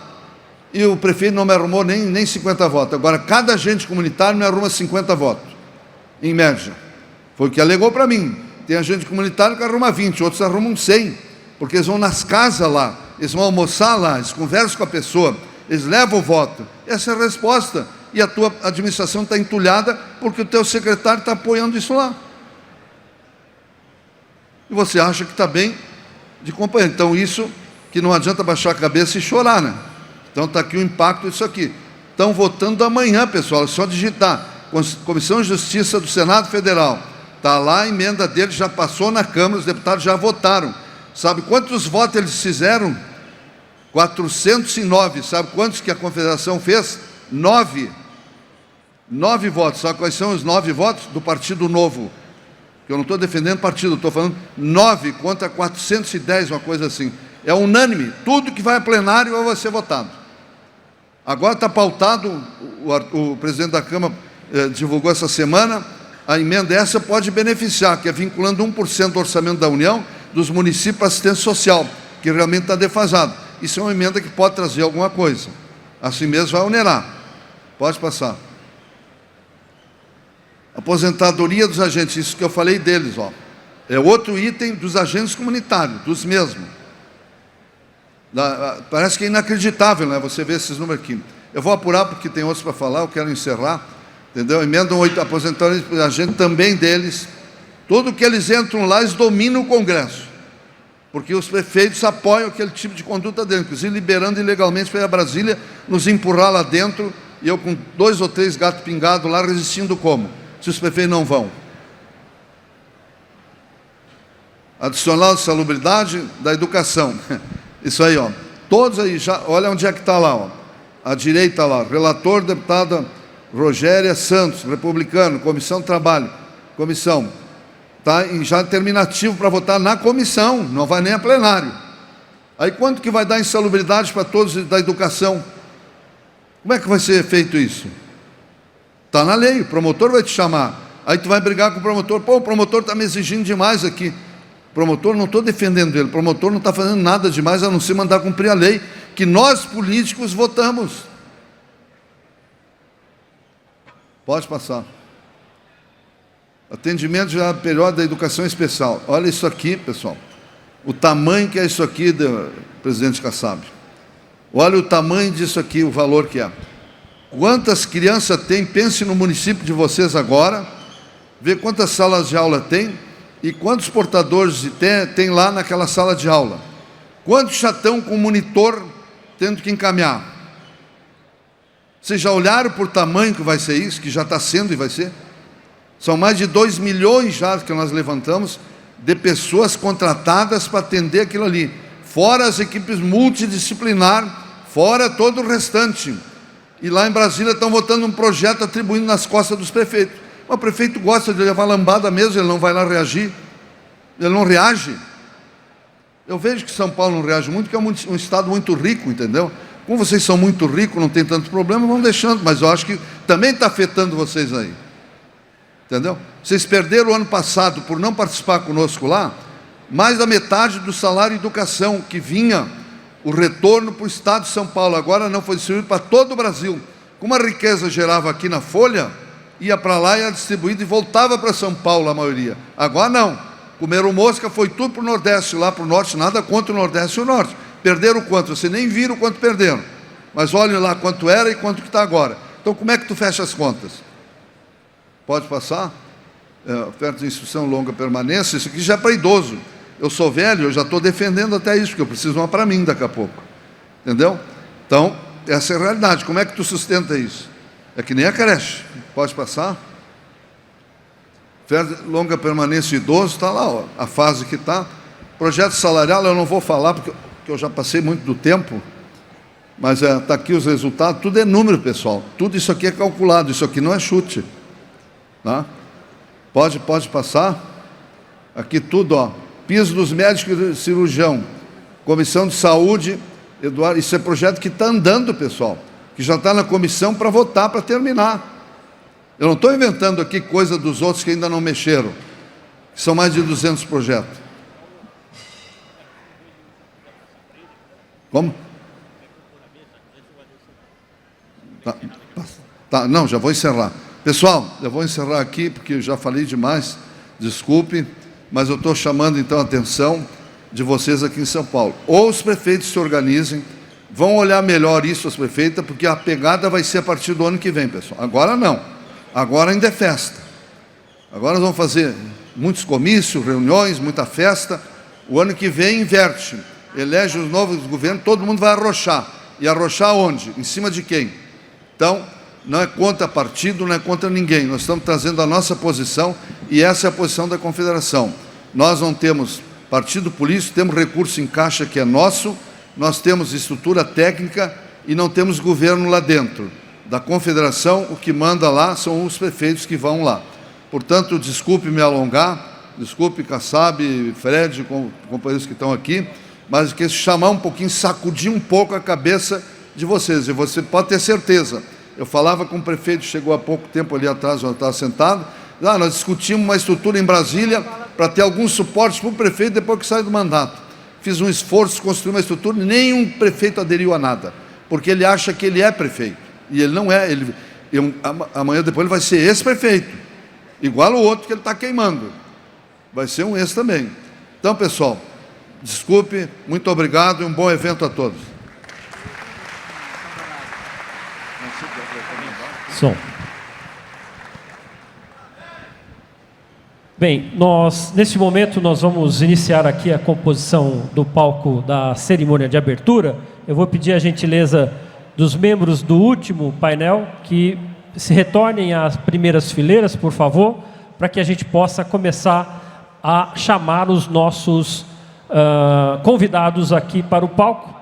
e o prefeito não me arrumou nem 50 votos. Agora, cada agente comunitário me arruma 50 votos, em média. Foi o que alegou para mim. Tem agente comunitário que arruma 20, outros arrumam 100, porque eles vão nas casas lá, eles vão almoçar lá, eles conversam com a pessoa, eles levam o voto. Essa é a resposta. E a tua administração está entulhada porque o teu secretário está apoiando isso lá. E você acha que está bem de companheiro. Então, isso que não adianta baixar a cabeça e chorar, né? Então, está aqui o impacto disso aqui. Estão votando amanhã, pessoal, é só digitar. Comissão de Justiça do Senado Federal. Está lá, a emenda deles já passou na Câmara, os deputados já votaram. Sabe quantos votos eles fizeram? 409. Sabe quantos que a Confederação fez? 9 votos. Sabe quais são os 9 votos? Do Partido Novo. Eu não estou defendendo partido, estou falando 9 contra 410, uma coisa assim. É unânime. Tudo que vai a plenário vai ser votado. Agora está pautado, o presidente da Câmara divulgou essa semana, a emenda essa pode beneficiar, que é vinculando 1% do orçamento da União dos municípios para assistência social, que realmente está defasado. Isso é uma emenda que pode trazer alguma coisa. Assim mesmo vai onerar. Pode passar. Aposentadoria dos agentes, isso que eu falei deles, ó. É outro item dos agentes comunitários, dos mesmos. Parece que é inacreditável, né? Você vê esses números aqui. Eu vou apurar porque tem outros para falar, eu quero encerrar. Entendeu? Emendam 8 aposentadoria dos agentes também deles. Tudo que eles entram lá, eles dominam o Congresso. Porque os prefeitos apoiam aquele tipo de conduta deles, inclusive liberando ilegalmente para ir a Brasília, nos empurrar lá dentro, e eu com 2 ou 3 gatos pingados lá, resistindo como? Se os prefeitos não vão. Adicional de salubridade da educação. Isso aí, ó. Todos aí, já, olha onde é que está lá, ó. À direita lá, relator, deputada Rogéria Santos, republicano, comissão de trabalho, comissão. Está já terminativo para votar na comissão, não vai nem a plenário. Aí quanto que vai dar insalubridade para todos da educação? Como é que vai ser feito isso? Está na lei, o promotor vai te chamar. Aí tu vai brigar com o promotor. Pô, o promotor está me exigindo demais aqui. O promotor, não estou defendendo ele, o promotor não está fazendo nada demais a não ser mandar cumprir a lei que nós políticos votamos. Pode passar. Atendimento já período da educação especial. Olha isso aqui, pessoal. O tamanho que é isso aqui, presidente Kassab. Olha o tamanho disso aqui, o valor que é. Quantas crianças tem? Pense no município de vocês agora, vê quantas salas de aula tem e quantos portadores tem lá naquela sala de aula. Quantos já estão com monitor tendo que encaminhar? Vocês já olharam por tamanho que vai ser isso, que já está sendo e vai ser? São mais de 2 milhões já que nós levantamos de pessoas contratadas para atender aquilo ali. Fora as equipes multidisciplinar, fora todo o restante. E lá em Brasília estão votando um projeto atribuindo nas costas dos prefeitos. Mas o prefeito gosta de levar lambada mesmo, ele não vai lá reagir. Ele não reage. Eu vejo que São Paulo não reage muito, porque é um estado muito rico, entendeu? Como vocês são muito ricos, não tem tanto problema, vão deixando. Mas eu acho que também está afetando vocês aí. Entendeu? Vocês perderam o ano passado, por não participar conosco lá, mais da metade do salário de educação que vinha, o retorno para o estado de São Paulo, agora não foi distribuído para todo o Brasil. Como a riqueza gerava aqui na folha, ia para lá e era distribuído e voltava para São Paulo a maioria. Agora não. Comeram mosca, foi tudo para o Nordeste, lá para o Norte, nada contra o Nordeste e o Norte. Perderam quanto? Você nem viram quanto perderam. Mas olhem lá quanto era e quanto que está agora. Então como é que tu fecha as contas? Pode passar? Oferta de instrução longa permanência, isso aqui já é para idoso. Eu sou velho, eu já estou defendendo até isso, porque eu preciso uma para mim daqui a pouco. Entendeu? Então, essa é a realidade. Como é que tu sustenta isso? É que nem a creche. Pode passar? Oferta longa permanência idoso, está lá, ó, a fase que está. Projeto salarial eu não vou falar, porque eu já passei muito do tempo, mas está aqui os resultados, tudo é número, pessoal. Tudo isso aqui é calculado, isso aqui não é chute. Tá? Pode passar. Aqui tudo, ó. Piso dos médicos e cirurgião, comissão de saúde, Eduardo, isso é projeto que está andando, pessoal, que já está na comissão para votar, para terminar. Eu não estou inventando aqui coisa dos outros que ainda não mexeram, que são mais de 200 projetos. Como? Tá, não, já vou encerrar. Pessoal, eu vou encerrar aqui, porque eu já falei demais, desculpe, mas eu estou chamando então a atenção de vocês aqui em São Paulo. Ou os prefeitos se organizem, vão olhar melhor isso, as prefeitas, porque a pegada vai ser a partir do ano que vem, pessoal. Agora não, agora ainda é festa. Agora nós vamos fazer muitos comícios, reuniões, muita festa. O ano que vem inverte, elege os novos governos, todo mundo vai arrochar. E arrochar onde? Em cima de quem? Então, não é contra partido, não é contra ninguém. Nós estamos trazendo a nossa posição e essa é a posição da Confederação. Nós não temos partido político, temos recurso em caixa que é nosso, nós temos estrutura técnica e não temos governo lá dentro. Da Confederação, o que manda lá são os prefeitos que vão lá. Portanto, desculpe me alongar, desculpe Kassab, Fred, companheiros que estão aqui, mas que chamar um pouquinho, sacudir um pouco a cabeça de vocês. E você pode ter certeza. Eu falava com o prefeito, chegou há pouco tempo ali atrás, onde eu estava sentado, nós discutimos uma estrutura em Brasília para ter algum suporte para o prefeito depois que sai do mandato. Fiz um esforço, construí uma estrutura, nenhum prefeito aderiu a nada, porque ele acha que ele é prefeito, e ele não é. Amanhã depois ele vai ser ex-prefeito, igual o outro que ele está queimando, vai ser um ex também. Então, pessoal, desculpe, muito obrigado e um bom evento a todos. Som. Bem, neste momento nós vamos iniciar aqui a composição do palco da cerimônia de abertura. Eu vou pedir a gentileza dos membros do último painel que se retornem às primeiras fileiras, por favor, para que a gente possa começar a chamar os nossos convidados aqui para o palco.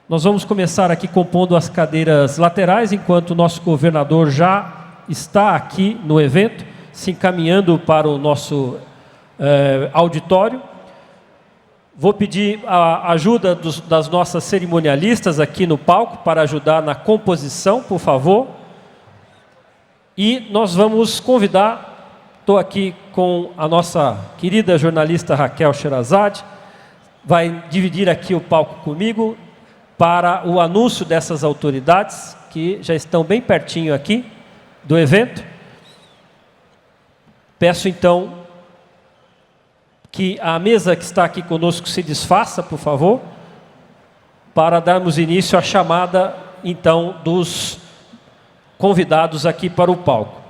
Nós vamos começar aqui compondo as cadeiras laterais, enquanto o nosso governador já está aqui no evento, se encaminhando para o nosso auditório. Vou pedir a ajuda das nossas cerimonialistas aqui no palco para ajudar na composição, por favor. E nós vamos convidar, estou aqui com a nossa querida jornalista Raquel Sherazade, vai dividir aqui o palco comigo, para o anúncio dessas autoridades, que já estão bem pertinho aqui do evento. Peço, então, que a mesa que está aqui conosco se desfaça, por favor, para darmos início à chamada, então, dos convidados aqui para o palco.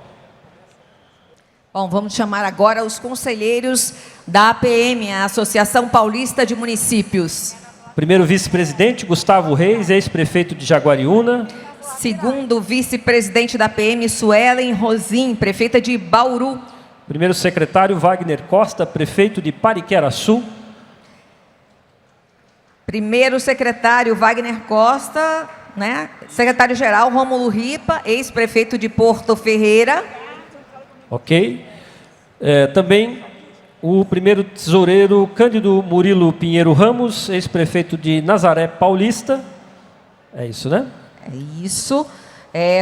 Bom, vamos chamar agora os conselheiros da APM, a Associação Paulista de Municípios. Primeiro vice-presidente, Gustavo Reis, ex-prefeito de Jaguariúna. Segundo vice-presidente da PM, Suelen Rosim, prefeita de Bauru. Primeiro secretário, Wagner Costa, prefeito de Pariqueraçu. Primeiro secretário, Wagner Costa, né? Secretário-geral, Rômulo Ripa, ex-prefeito de Porto Ferreira. Ok. Também o primeiro tesoureiro, Cândido Murilo Pinheiro Ramos, ex-prefeito de Nazaré Paulista. É isso, né? É isso.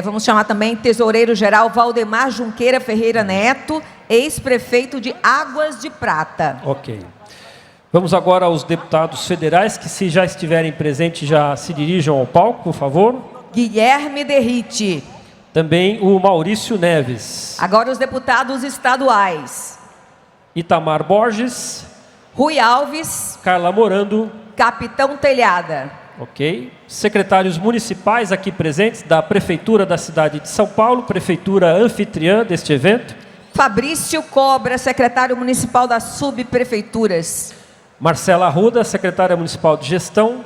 Vamos chamar também tesoureiro-geral Valdemar Junqueira Ferreira Neto, ex-prefeito de Águas de Prata. Ok. Vamos agora aos deputados federais, que se já estiverem presentes, já se dirijam ao palco, por favor. Guilherme Derrite. Também o Maurício Neves. Agora os deputados estaduais. Itamar Borges. Rui Alves. Carla Morando. Capitão Telhada. Ok. Secretários municipais aqui presentes da Prefeitura da cidade de São Paulo, Prefeitura anfitriã deste evento. Fabrício Cobra, secretário municipal das subprefeituras. Marcela Arruda, secretária municipal de gestão.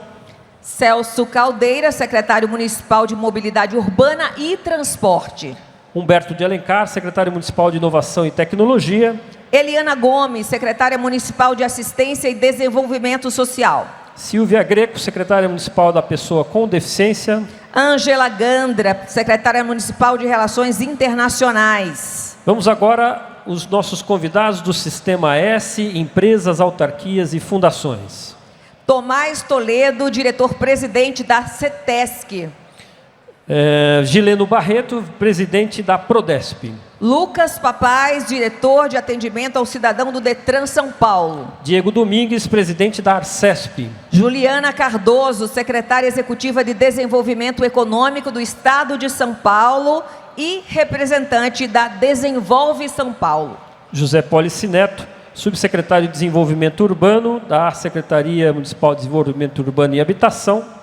Celso Caldeira, secretário municipal de mobilidade urbana e transporte. Humberto de Alencar, secretário municipal de inovação e tecnologia. Eliana Gomes, secretária municipal de Assistência e Desenvolvimento Social. Silvia Greco, secretária municipal da Pessoa com Deficiência. Ângela Gandra, secretária municipal de Relações Internacionais. Vamos agora os nossos convidados do Sistema S, empresas, autarquias e fundações. Tomás Toledo, diretor-presidente da CETESC. Gileno Barreto, presidente da Prodesp. Lucas Papais, diretor de atendimento ao cidadão do Detran São Paulo. Diego Domingues, presidente da Arcesp. Juliana Cardoso, secretária executiva de Desenvolvimento Econômico do Estado de São Paulo e representante da Desenvolve São Paulo. José Polici Neto, subsecretário de Desenvolvimento Urbano da Secretaria Municipal de Desenvolvimento Urbano e Habitação.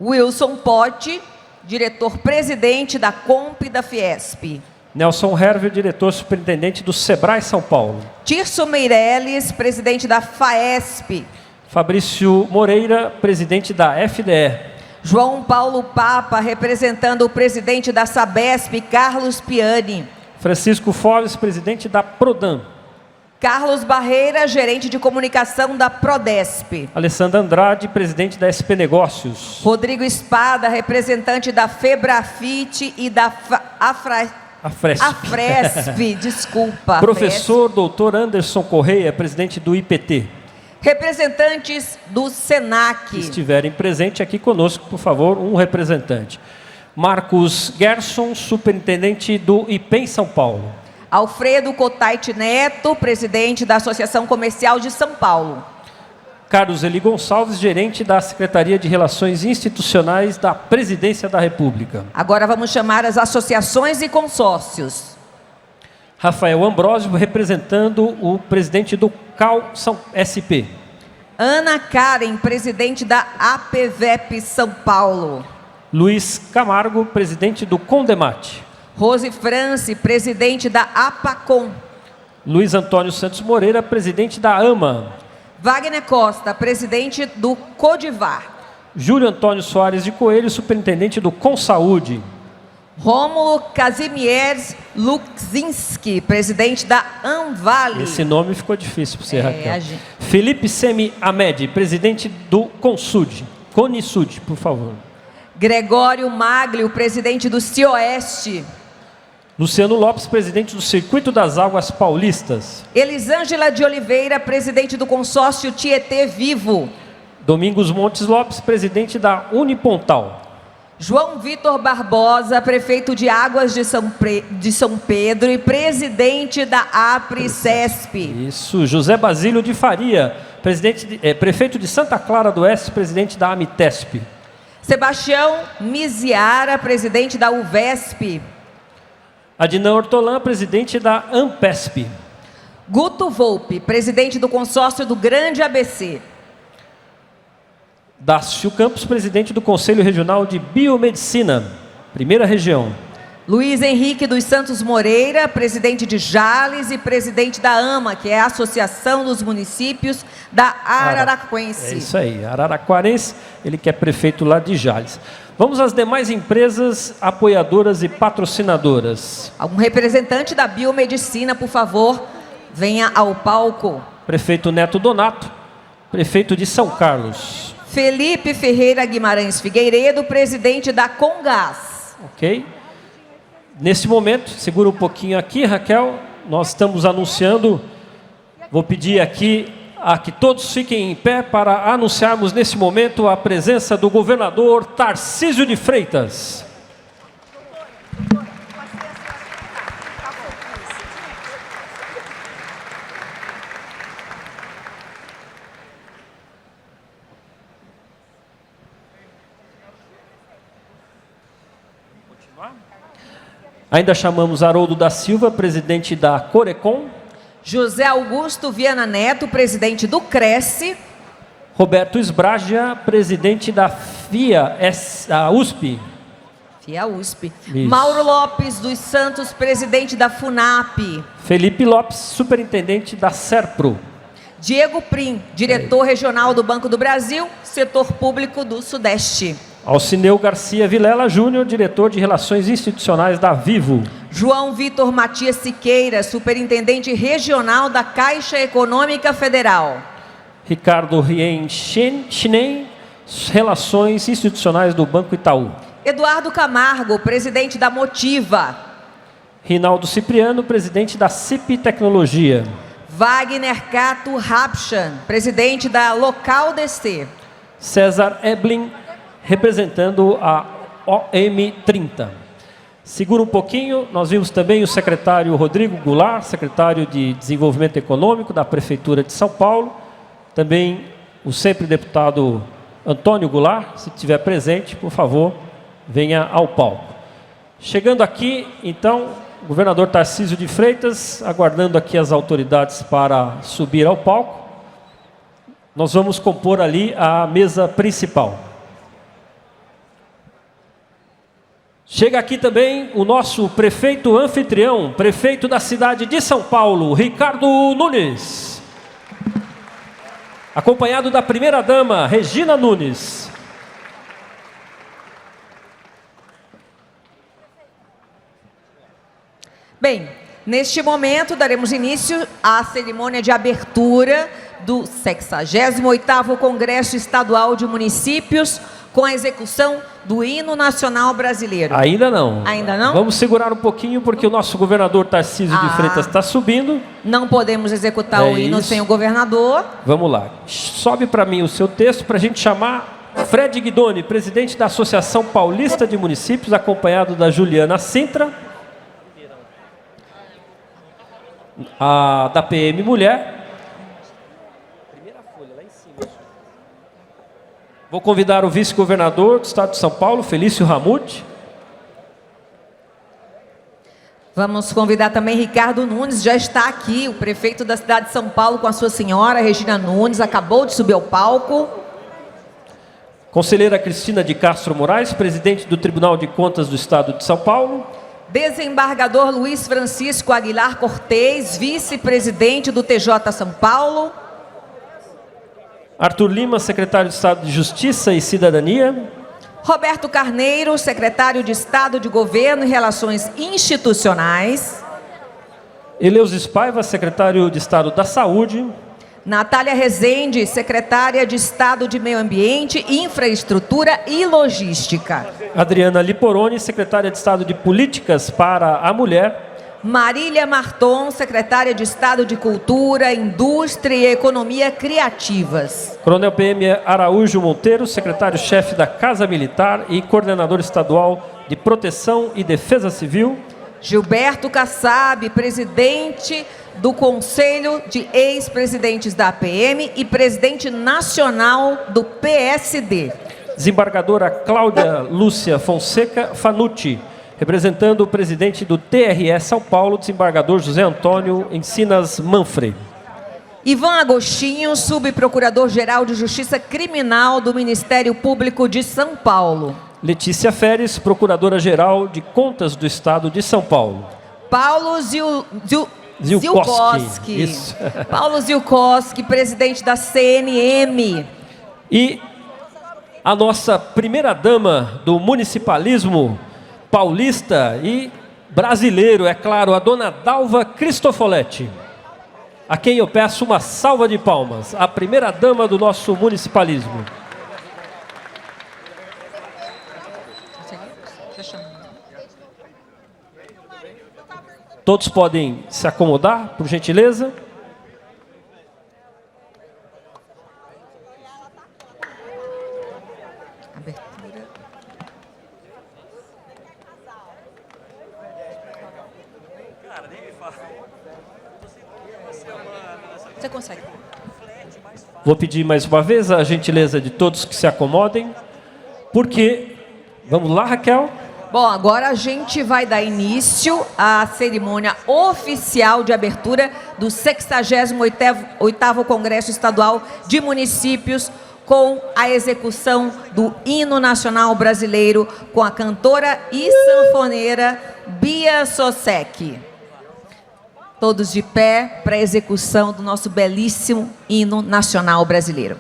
Wilson Pote, diretor-presidente da Comp da Fiesp. Nelson Herver, diretor superintendente do Sebrae São Paulo. Tirso Meirelles, presidente da FAESP. Fabrício Moreira, presidente da FDE. João Paulo Papa, representando o presidente da Sabesp, Carlos Piani. Francisco Foles, presidente da Prodan. Carlos Barreira, gerente de comunicação da Prodesp. Alessandra Andrade, presidente da SP Negócios. Rodrigo Espada, representante da Febrafite e da Afresp, desculpa. Professor doutor Anderson Correia, presidente do IPT. Representantes do SENAC. Se estiverem presentes aqui conosco, por favor, um representante. Marcos Gerson, superintendente do IPEM São Paulo. Alfredo Cotait Neto, presidente da Associação Comercial de São Paulo. Carlos Eli Gonçalves, gerente da Secretaria de Relações Institucionais da Presidência da República. Agora vamos chamar as associações e consórcios. Rafael Ambrósio, representando o presidente do CAL SP. Ana Karen, presidente da APVEP São Paulo. Luiz Camargo, presidente do Condemate. Rose France, presidente da APACOM. Luiz Antônio Santos Moreira, presidente da AMA. Wagner Costa, presidente do Codivar. Júlio Antônio Soares de Coelho, superintendente do Consaúde. Rômulo Kazimierz Lukzinski, presidente da Anvale. Esse nome ficou difícil para você, Raquel. Gente... Felipe Semi Amed, presidente do Conisud, por favor. Gregório Maglio, presidente do CIOeste. Luciano Lopes, presidente do Circuito das Águas Paulistas. Elisângela de Oliveira, presidente do consórcio Tietê Vivo. Domingos Montes Lopes, presidente da Unipontal. João Vitor Barbosa, prefeito de Águas de São Pedro e presidente da APRI-CESP. Isso, José Basílio de Faria, prefeito de Santa Clara do Oeste, presidente da AMITESP. Sebastião Miziara, presidente da UVESP. Adnan Hortolã, presidente da AMPESP. Guto Volpe, presidente do consórcio do Grande ABC. Dácio Campos, presidente do Conselho Regional de Biomedicina, primeira região. Luiz Henrique dos Santos Moreira, presidente de Jales e presidente da AMA, que é a Associação dos Municípios da Araraquense. É isso aí, Araraquarense, ele que é prefeito lá de Jales. Vamos às demais empresas apoiadoras e patrocinadoras. Algum representante da biomedicina, por favor, venha ao palco. Prefeito Neto Donato, prefeito de São Carlos. Felipe Ferreira Guimarães Figueiredo, presidente da Congás. Ok. Nesse momento, segura um pouquinho aqui, Raquel, nós estamos anunciando, vou pedir aqui a que todos fiquem em pé para anunciarmos nesse momento a presença do governador Tarcísio de Freitas. Ainda chamamos Haroldo da Silva, presidente da Corecon. José Augusto Viana Neto, presidente do Cresce. Roberto Esbragia, presidente da USP. FIA USP. Isso. Mauro Lopes dos Santos, presidente da FUNAP. Felipe Lopes, superintendente da SERPRO. Diego Prim, diretor regional do Banco do Brasil, setor público do Sudeste. Alcineu Garcia Vilela Júnior, diretor de Relações Institucionais da Vivo. João Vitor Matias Siqueira, Superintendente Regional da Caixa Econômica Federal. Ricardo Rien Chinen, Relações Institucionais do Banco Itaú. Eduardo Camargo, Presidente da Motiva. Rinaldo Cipriano, Presidente da CIP Tecnologia. Wagner Cato Rapchan, Presidente da Local DC. César Eblin, representando a OM30. Segura um pouquinho, nós vimos também o secretário Rodrigo Goulart, secretário de Desenvolvimento Econômico da Prefeitura de São Paulo, também o sempre deputado Antônio Goulart, se estiver presente, por favor, venha ao palco. Chegando aqui, então, o governador Tarcísio de Freitas, aguardando aqui as autoridades para subir ao palco, nós vamos compor ali a mesa principal. Chega aqui também o nosso prefeito anfitrião, prefeito da cidade de São Paulo, Ricardo Nunes. Acompanhado da primeira-dama, Regina Nunes. Bem, neste momento daremos início à cerimônia de abertura do 68º Congresso Estadual de Municípios, com a execução do Hino Nacional Brasileiro. Ainda não. Ainda não? Vamos segurar um pouquinho, porque o nosso governador Tarcísio de Freitas está subindo. Não podemos executar o hino sem o governador. Vamos lá. Sobe para mim o seu texto para a gente chamar Fred Guidoni, presidente da Associação Paulista de Municípios, acompanhado da Juliana Sintra, da PM Mulher. Vou convidar o vice-governador do estado de São Paulo, Felício Ramute. Vamos convidar também Ricardo Nunes, já está aqui, o prefeito da cidade de São Paulo, com a sua senhora, Regina Nunes, acabou de subir ao palco. Conselheira Cristina de Castro Moraes, presidente do Tribunal de Contas do estado de São Paulo. Desembargador Luiz Francisco Aguilar Cortez, vice-presidente do TJ São Paulo. Arthur Lima, secretário de Estado de Justiça e Cidadania. Roberto Carneiro, secretário de Estado de Governo e Relações Institucionais. Eleusis Paiva, secretário de Estado da Saúde. Natália Rezende, secretária de Estado de Meio Ambiente, Infraestrutura e Logística. Adriana Liporoni, secretária de Estado de Políticas para a Mulher. Marília Marton, secretária de Estado de Cultura, Indústria e Economia Criativas. Coronel PM Araújo Monteiro, secretário-chefe da Casa Militar e coordenador estadual de Proteção e Defesa Civil. Gilberto Kassab, presidente do Conselho de Ex-Presidentes da APM e presidente nacional do PSD. Desembargadora Cláudia Lúcia Fonseca Fanucci, representando o presidente do TRE São Paulo, desembargador José Antônio Encinas Manfredi. Ivan Agostinho, subprocurador-geral de Justiça Criminal do Ministério Público de São Paulo. Letícia Feres, procuradora-geral de Contas do Estado de São Paulo. Paulo Ziukowski. Isso. Paulo Ziukowski, presidente da CNM. E a nossa primeira-dama do municipalismo paulista e brasileiro, é claro, a dona Dalva Cristofoletti, a quem eu peço uma salva de palmas, a primeira-dama do nosso municipalismo. Todos podem se acomodar, por gentileza. Você consegue. Vou pedir mais uma vez a gentileza de todos que se acomodem, porque... Vamos lá, Raquel? Bom, agora a gente vai dar início à cerimônia oficial de abertura do 68º Congresso Estadual de Municípios, com a execução do Hino Nacional Brasileiro, com a cantora e sanfoneira Bia Sosek. Todos de pé para a execução do nosso belíssimo Hino Nacional Brasileiro.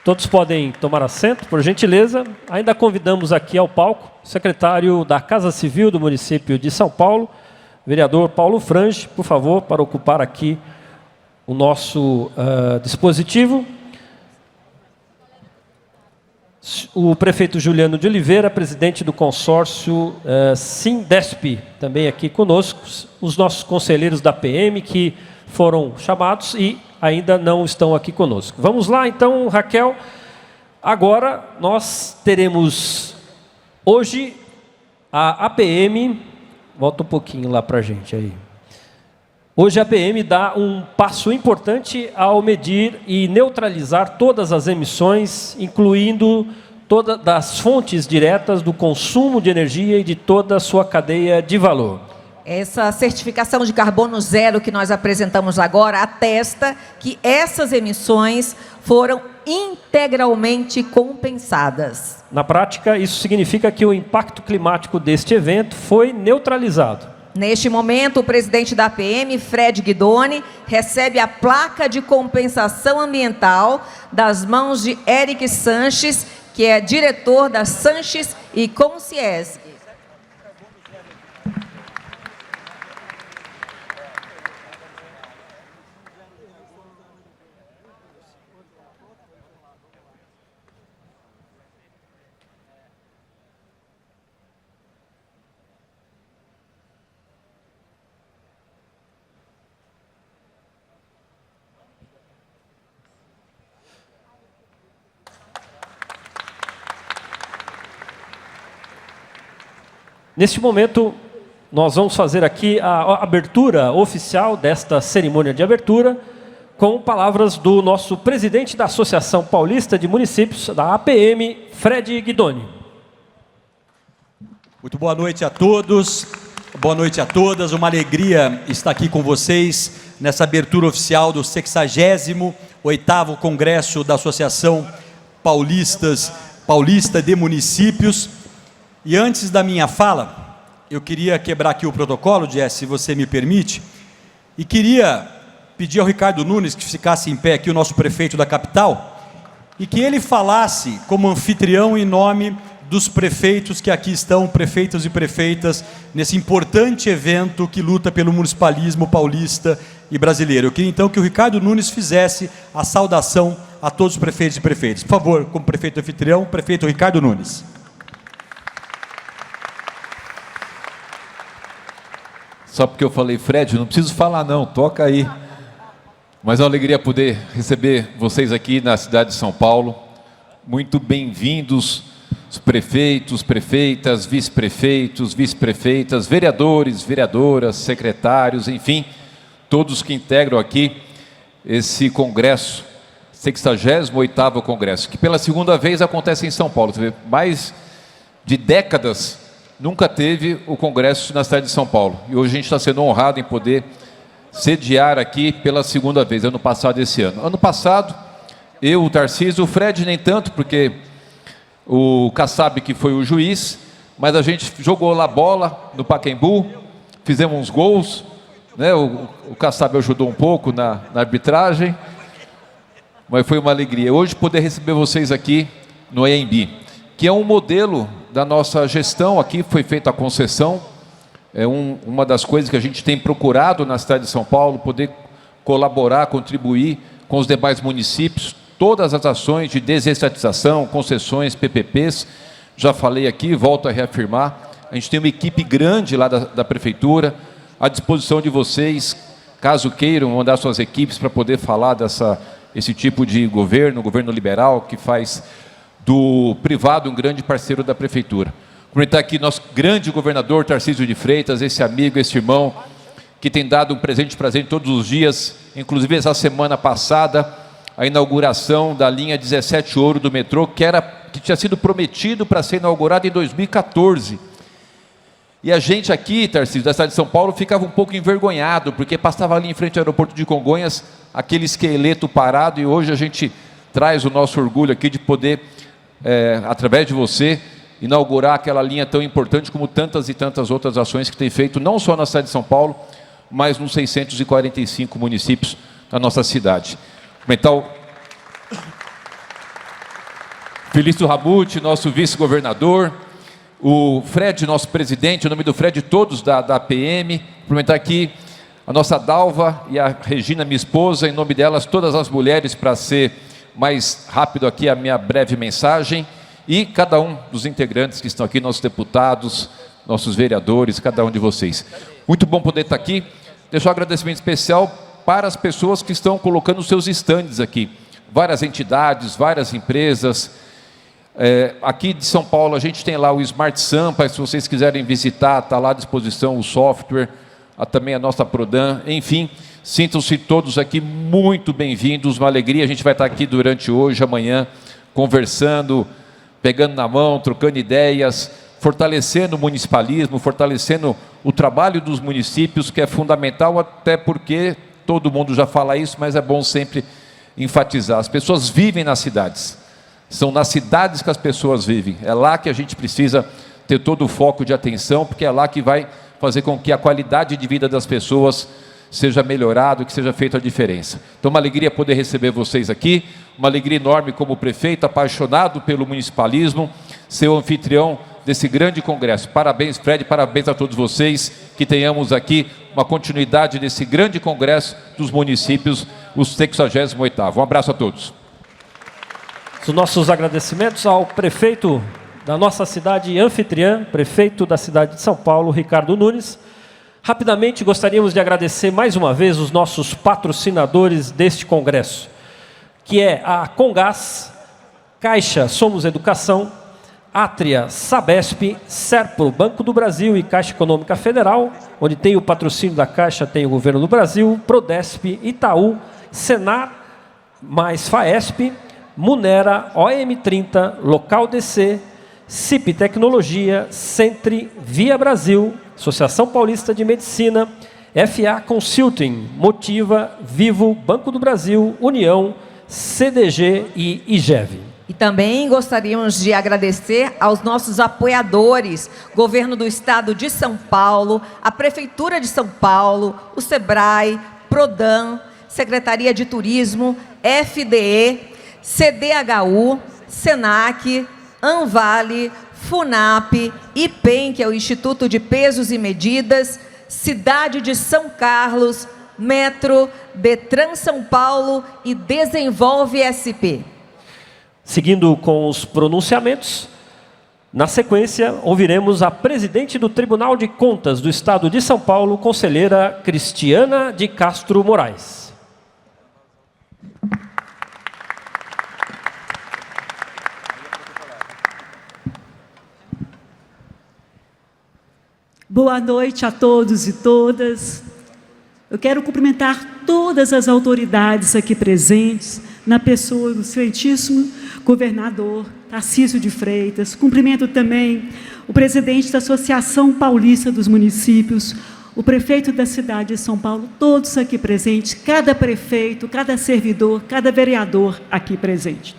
Todos podem tomar assento, por gentileza. Ainda convidamos aqui ao palco o secretário da Casa Civil do município de São Paulo, vereador Paulo Frange, por favor, para ocupar aqui o nosso dispositivo. O prefeito Juliano de Oliveira, presidente do consórcio Sindesp, também aqui conosco. Os nossos conselheiros da PM que foram chamados e ainda não estão aqui conosco. Vamos lá, então, Raquel. Agora nós teremos hoje a APM. Volta um pouquinho lá para a gente aí. Hoje a APM dá um passo importante ao medir e neutralizar todas as emissões, incluindo todas as fontes diretas do consumo de energia e de toda a sua cadeia de valor. Essa certificação de carbono zero que nós apresentamos agora atesta que essas emissões foram integralmente compensadas. Na prática, isso significa que o impacto climático deste evento foi neutralizado. Neste momento, o presidente da APM, Fred Guidoni, recebe a placa de compensação ambiental das mãos de Eric Sanches, que é diretor da Sanches e Concierge. Neste momento, nós vamos fazer aqui a abertura oficial desta cerimônia de abertura, com palavras do nosso presidente da Associação Paulista de Municípios, da APM, Fred Guidoni. Muito boa noite a todos, boa noite a todas. Uma alegria estar aqui com vocês nessa abertura oficial do 68º Congresso da Associação Paulista de Municípios. E antes da minha fala, eu queria quebrar aqui o protocolo, Jess, se você me permite, e queria pedir ao Ricardo Nunes que ficasse em pé aqui, o nosso prefeito da capital, e que ele falasse como anfitrião em nome dos prefeitos que aqui estão, prefeitos e prefeitas, nesse importante evento que luta pelo municipalismo paulista e brasileiro. Eu queria então que o Ricardo Nunes fizesse a saudação a todos os prefeitos e prefeitas. Por favor, como prefeito anfitrião, prefeito Ricardo Nunes. Só porque eu falei, Fred, não preciso falar não, toca aí. Mas é uma alegria poder receber vocês aqui na cidade de São Paulo. Muito bem-vindos, os prefeitos, prefeitas, vice-prefeitos, vice-prefeitas, vereadores, vereadoras, secretários, enfim, todos que integram aqui esse congresso, 68º Congresso, que pela segunda vez acontece em São Paulo. Você vê, mais de décadas nunca teve o congresso na cidade de São Paulo. E hoje a gente está sendo honrado em poder sediar aqui pela segunda vez, ano passado e esse ano. Ano passado, eu, o Tarcísio, o Fred nem tanto, porque o Kassab que foi o juiz, mas a gente jogou lá bola no Pacaembu, fizemos uns gols, né? O Kassab ajudou um pouco na arbitragem, mas foi uma alegria. Hoje poder receber vocês aqui no AMB, que é um modelo da nossa gestão. Aqui foi feita a concessão, é uma das coisas que a gente tem procurado na cidade de São Paulo, poder colaborar, contribuir com os demais municípios, todas as ações de desestatização, concessões, PPPs, já falei aqui, volto a reafirmar, a gente tem uma equipe grande lá da prefeitura, à disposição de vocês, caso queiram mandar suas equipes para poder falar esse tipo de governo liberal, que faz do privado um grande parceiro da prefeitura. Cumprimentar aqui nosso grande governador Tarcísio de Freitas, esse amigo, esse irmão, que tem dado um presente para a gente todos os dias, inclusive essa semana passada, a inauguração da linha 17 Ouro do metrô, que tinha sido prometido para ser inaugurada em 2014. E a gente aqui, Tarcísio, da cidade de São Paulo, ficava um pouco envergonhado, porque passava ali em frente ao aeroporto de Congonhas, aquele esqueleto parado, e hoje a gente traz o nosso orgulho aqui de poder, através de você, inaugurar aquela linha tão importante como tantas e tantas outras ações que tem feito, não só na cidade de São Paulo, mas nos 645 municípios da nossa cidade. Felício Ramute, nosso vice-governador, o Fred, nosso presidente, em nome do Fred, todos da PM, cumprimentar aqui a nossa Dalva e a Regina, minha esposa, em nome delas, todas as mulheres, para ser mais rápido aqui a minha breve mensagem, e cada um dos integrantes que estão aqui, nossos deputados, nossos vereadores, cada um de vocês. Muito bom poder estar aqui. Deixar um agradecimento especial para as pessoas que estão colocando os seus estandes aqui. Várias entidades, várias empresas. Aqui de São Paulo, a gente tem lá o Smart Sampa, se vocês quiserem visitar, está lá à disposição o software, também a nossa Prodan, enfim, sintam-se todos aqui muito bem-vindos, uma alegria. A gente vai estar aqui durante hoje, amanhã, conversando, pegando na mão, trocando ideias, fortalecendo o municipalismo, fortalecendo o trabalho dos municípios, que é fundamental, até porque todo mundo já fala isso, mas é bom sempre enfatizar. As pessoas vivem nas cidades, são nas cidades que as pessoas vivem, é lá que a gente precisa ter todo o foco de atenção, porque é lá que vai fazer com que a qualidade de vida das pessoas seja melhorado, que seja feita a diferença. Então, uma alegria poder receber vocês aqui, uma alegria enorme como prefeito, apaixonado pelo municipalismo, ser o anfitrião desse grande congresso. Parabéns, Fred, parabéns a todos vocês, que tenhamos aqui uma continuidade desse grande congresso dos municípios, o 68º. Um abraço a todos. Os nossos agradecimentos ao prefeito da nossa cidade anfitriã, prefeito da cidade de São Paulo, Ricardo Nunes. Rapidamente, gostaríamos de agradecer mais uma vez os nossos patrocinadores deste congresso, que é a Congás, Caixa Somos Educação, Átria, Sabesp, Serpro, Banco do Brasil e Caixa Econômica Federal, onde tem o patrocínio da Caixa, tem o Governo do Brasil, Prodesp, Itaú, Senar, mais Faesp, Munera, OM30, Local DC, CIP Tecnologia, Centre, Via Brasil, Associação Paulista de Medicina, FA Consulting, Motiva, Vivo, Banco do Brasil, União, CDG e IGEV. E também gostaríamos de agradecer aos nossos apoiadores, Governo do Estado de São Paulo, a Prefeitura de São Paulo, o SEBRAE, Prodan, Secretaria de Turismo, FDE, CDHU, SENAC, Anvale, FUNAP, IPEM, que é o Instituto de Pesos e Medidas, Cidade de São Carlos, Metro, Detran São Paulo e Desenvolve SP. Seguindo com os pronunciamentos, na sequência, ouviremos a presidente do Tribunal de Contas do Estado de São Paulo, conselheira Cristiana de Castro Moraes. Boa noite a todos e todas. Eu quero cumprimentar todas as autoridades aqui presentes, na pessoa do excelentíssimo governador Tarcísio de Freitas. Cumprimento também o presidente da Associação Paulista dos Municípios, o prefeito da cidade de São Paulo, todos aqui presentes, cada prefeito, cada servidor, cada vereador aqui presente.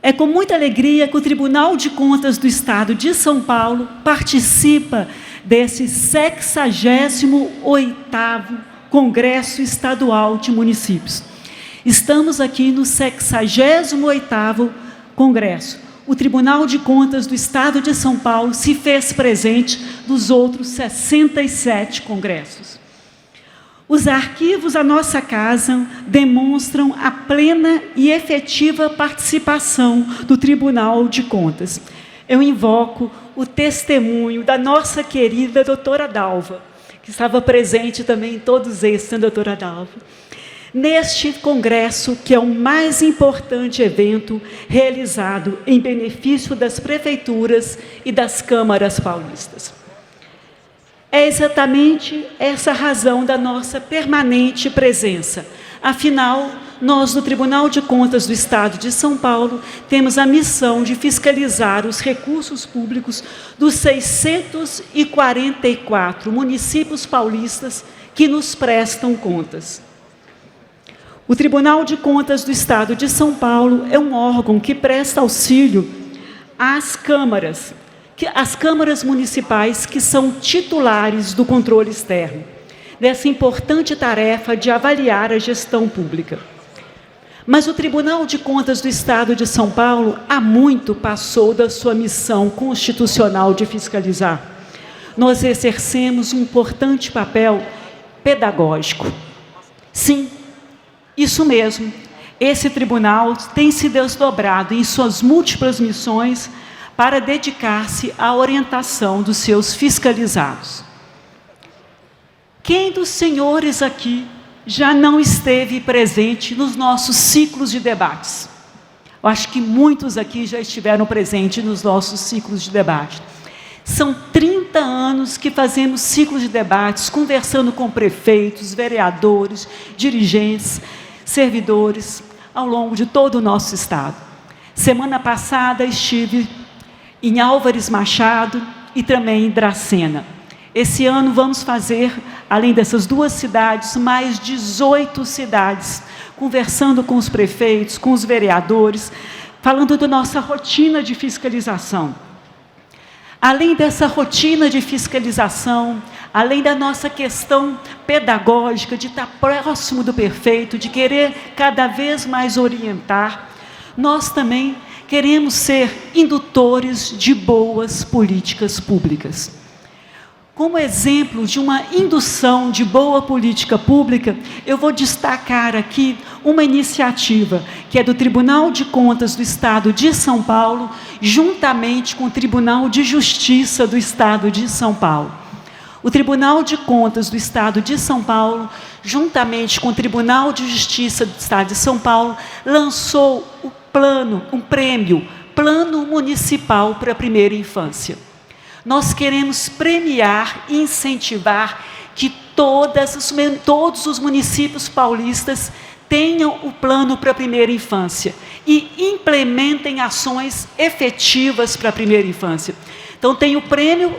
É com muita alegria que o Tribunal de Contas do Estado de São Paulo participa desse 68º Congresso Estadual de Municípios. Estamos aqui no 68º Congresso. O Tribunal de Contas do Estado de São Paulo se fez presente nos outros 67 congressos. Os arquivos da nossa casa demonstram a plena e efetiva participação do Tribunal de Contas. Eu invoco o testemunho da nossa querida doutora Dalva, que estava presente também em todos esses, né, doutora Dalva? Neste congresso, que é o mais importante evento realizado em benefício das prefeituras e das câmaras paulistas. É exatamente essa a razão da nossa permanente presença. Afinal, nós, no Tribunal de Contas do Estado de São Paulo, temos a missão de fiscalizar os recursos públicos dos 644 municípios paulistas que nos prestam contas. O Tribunal de Contas do Estado de São Paulo é um órgão que presta auxílio às câmaras, as câmaras municipais que são titulares do controle externo, dessa importante tarefa de avaliar a gestão pública. Mas o Tribunal de Contas do Estado de São Paulo há muito passou da sua missão constitucional de fiscalizar. Nós exercemos um importante papel pedagógico. Sim, isso mesmo. Esse tribunal tem se desdobrado em suas múltiplas missões para dedicar-se à orientação dos seus fiscalizados. Quem dos senhores aqui já não esteve presente nos nossos ciclos de debates? Eu acho que muitos aqui já estiveram presentes nos nossos ciclos de debate. São 30 anos que fazemos ciclos de debates, conversando com prefeitos, vereadores, dirigentes, servidores, ao longo de todo o nosso estado. Semana passada estive em Álvares Machado e também em Dracena. Esse ano vamos fazer, além dessas 2 cidades, mais 18 cidades, conversando com os prefeitos, com os vereadores, falando da nossa rotina de fiscalização. Além dessa rotina de fiscalização, além da nossa questão pedagógica, de estar próximo do prefeito, de querer cada vez mais orientar, nós também queremos ser indutores de boas políticas públicas. Como exemplo de uma indução de boa política pública, eu vou destacar aqui uma iniciativa que é do Tribunal de Contas do Estado de São Paulo, juntamente com o Tribunal de Justiça do Estado de São Paulo. O Tribunal de Contas do Estado de São Paulo, juntamente com o Tribunal de Justiça do Estado de São Paulo, lançou um prêmio, Plano Municipal para a Primeira Infância. Nós queremos premiar e incentivar que todos os municípios paulistas tenham o plano para a primeira infância e implementem ações efetivas para a primeira infância. Então, tem o prêmio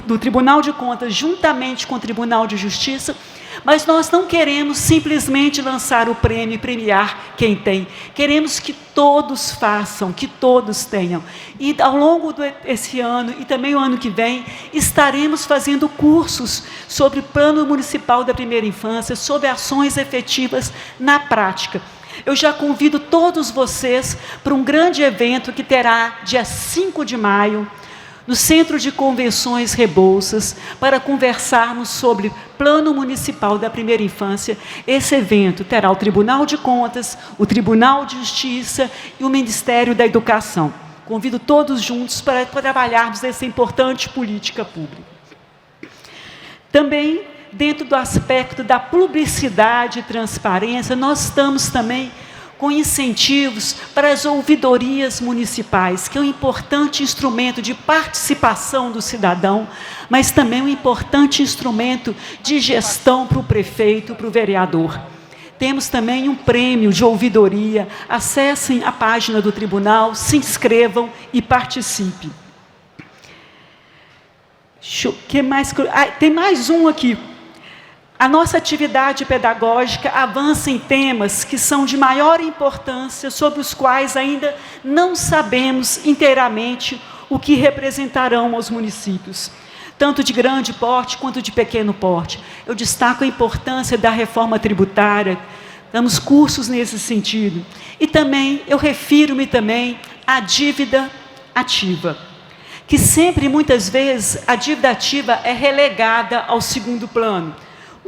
do Tribunal de Contas, juntamente com o Tribunal de Justiça, mas nós não queremos simplesmente lançar o prêmio e premiar quem tem. Queremos que todos façam, que todos tenham. E ao longo desse ano e também o ano que vem, estaremos fazendo cursos sobre o Plano Municipal da Primeira Infância, sobre ações efetivas na prática. Eu já convido todos vocês para um grande evento que terá dia 5 de maio, no Centro de Convenções Rebouças, para conversarmos sobre Plano Municipal da Primeira Infância. Esse evento terá o Tribunal de Contas, o Tribunal de Justiça e o Ministério da Educação. Convido todos juntos para trabalharmos essa importante política pública. Também, dentro do aspecto da publicidade e transparência, nós estamos também com incentivos para as ouvidorias municipais, que é um importante instrumento de participação do cidadão, mas também um importante instrumento de gestão para o prefeito, para o vereador. Temos também um prêmio de ouvidoria. Acessem a página do tribunal, se inscrevam e participem. Tem mais um aqui. A nossa atividade pedagógica avança em temas que são de maior importância, sobre os quais ainda não sabemos inteiramente o que representarão aos municípios, tanto de grande porte quanto de pequeno porte. Eu destaco a importância da reforma tributária, damos cursos nesse sentido. E também, eu refiro-me também à dívida ativa, que sempre, muitas vezes, a dívida ativa é relegada ao segundo plano.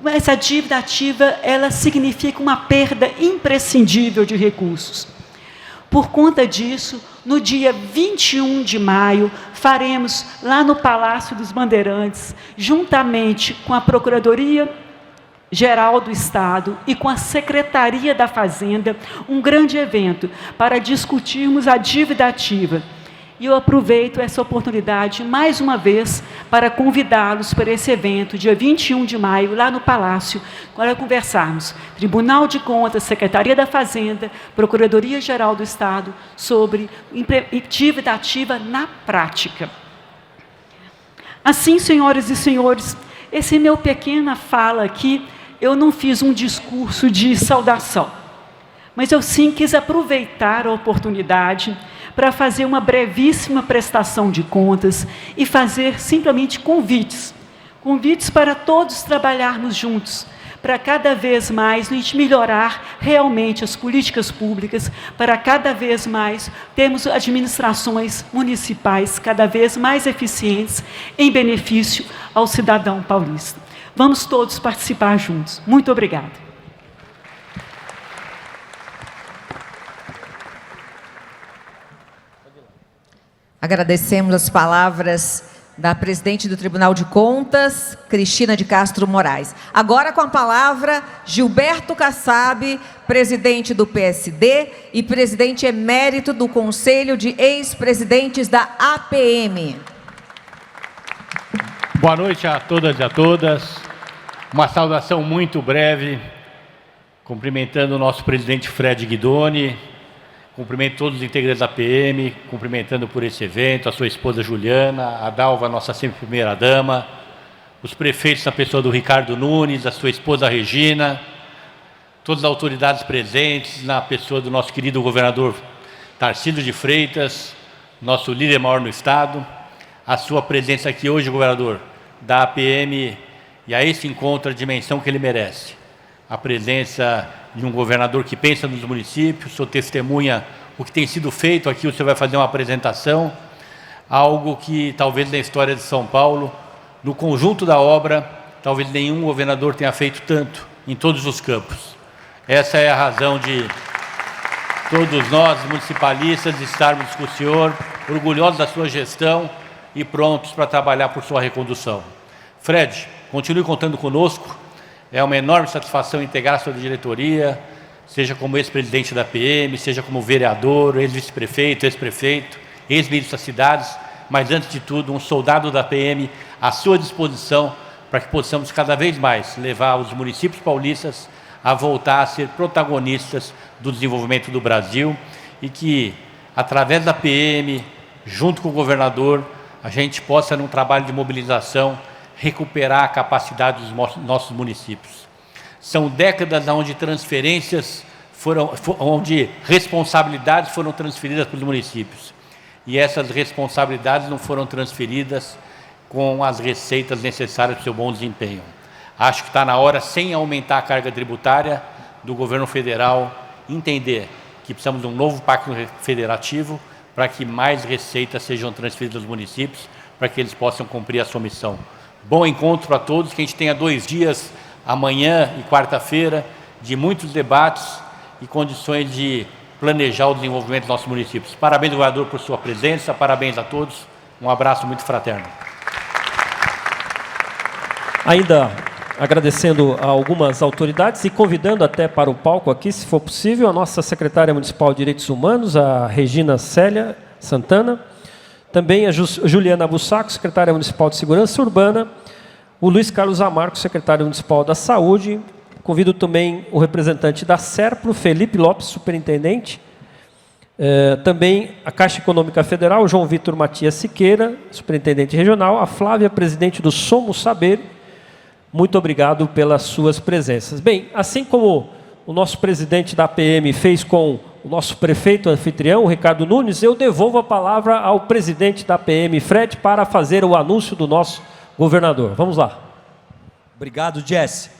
Mas a dívida ativa, ela significa uma perda imprescindível de recursos. Por conta disso, no dia 21 de maio, faremos lá no Palácio dos Bandeirantes, juntamente com a Procuradoria-Geral do Estado e com a Secretaria da Fazenda, um grande evento para discutirmos a dívida ativa. E eu aproveito essa oportunidade, mais uma vez, para convidá-los para esse evento, dia 21 de maio, lá no Palácio, para conversarmos, Tribunal de Contas, Secretaria da Fazenda, Procuradoria-Geral do Estado, sobre dívida ativa na prática. Assim, senhoras e senhores, essa meu pequena fala aqui, eu não fiz um discurso de saudação, mas eu sim quis aproveitar a oportunidade para fazer uma brevíssima prestação de contas e fazer simplesmente convites para todos trabalharmos juntos, para cada vez mais a gente melhorar realmente as políticas públicas, para cada vez mais termos administrações municipais cada vez mais eficientes em benefício ao cidadão paulista. Vamos todos participar juntos. Muito obrigada. Agradecemos as palavras da presidente do Tribunal de Contas, Cristina de Castro Moraes. Agora com a palavra, Gilberto Kassab, presidente do PSD e presidente emérito do Conselho de Ex-Presidentes da APM. Boa noite a todas e a todas. Uma saudação muito breve, cumprimentando o nosso presidente Fred Guidoni, cumprimento todos os integrantes da PM, cumprimentando por esse evento, a sua esposa Juliana, a Dalva, nossa sempre primeira-dama, os prefeitos na pessoa do Ricardo Nunes, a sua esposa Regina, todas as autoridades presentes na pessoa do nosso querido governador Tarcísio de Freitas, nosso líder maior no Estado, a sua presença aqui hoje, governador, da APM, e a esse encontro a dimensão que ele merece. A presença de um governador que pensa nos municípios, sou testemunha o que tem sido feito aqui, você vai fazer uma apresentação, algo que talvez na história de São Paulo, no conjunto da obra, talvez nenhum governador tenha feito tanto em todos os campos. Essa é a razão de todos nós, municipalistas, estarmos com o senhor, orgulhosos da sua gestão e prontos para trabalhar por sua recondução. Fred, continue contando conosco. É uma enorme satisfação integrar a sua diretoria, seja como ex-presidente da PM, seja como vereador, ex-vice-prefeito, ex-prefeito, ex-ministro das cidades, mas, antes de tudo, um soldado da PM à sua disposição para que possamos cada vez mais levar os municípios paulistas a voltar a ser protagonistas do desenvolvimento do Brasil e que, através da PM, junto com o governador, a gente possa, num trabalho de mobilização, recuperar a capacidade dos nossos municípios. São décadas onde onde responsabilidades foram transferidas para os municípios. E essas responsabilidades não foram transferidas com as receitas necessárias para o seu bom desempenho. Acho que está na hora, sem aumentar a carga tributária, do governo federal entender que precisamos de um novo pacto federativo para que mais receitas sejam transferidas aos municípios, para que eles possam cumprir a sua missão. Bom encontro para todos, que a gente tenha 2 dias, amanhã e quarta-feira, de muitos debates e condições de planejar o desenvolvimento dos nossos municípios. Parabéns, governador, por sua presença, parabéns a todos, um abraço muito fraterno. Ainda agradecendo a algumas autoridades e convidando até para o palco aqui, se for possível, a nossa secretária municipal de Direitos Humanos, a Regina Célia Santana, também a Juliana Bussaco, secretária municipal de Segurança Urbana, o Luiz Carlos Amarco, secretário municipal da Saúde. Convido também o representante da SERPRO, Felipe Lopes, superintendente. Também a Caixa Econômica Federal, João Vitor Matias Siqueira, superintendente regional. A Flávia, presidente do Somos Saber. Muito obrigado pelas suas presenças. Bem, assim como o nosso presidente da APM fez com o nosso prefeito anfitrião, o Ricardo Nunes, eu devolvo a palavra ao presidente da PM, Fred, para fazer o anúncio do nosso governador. Vamos lá. Obrigado, Jesse.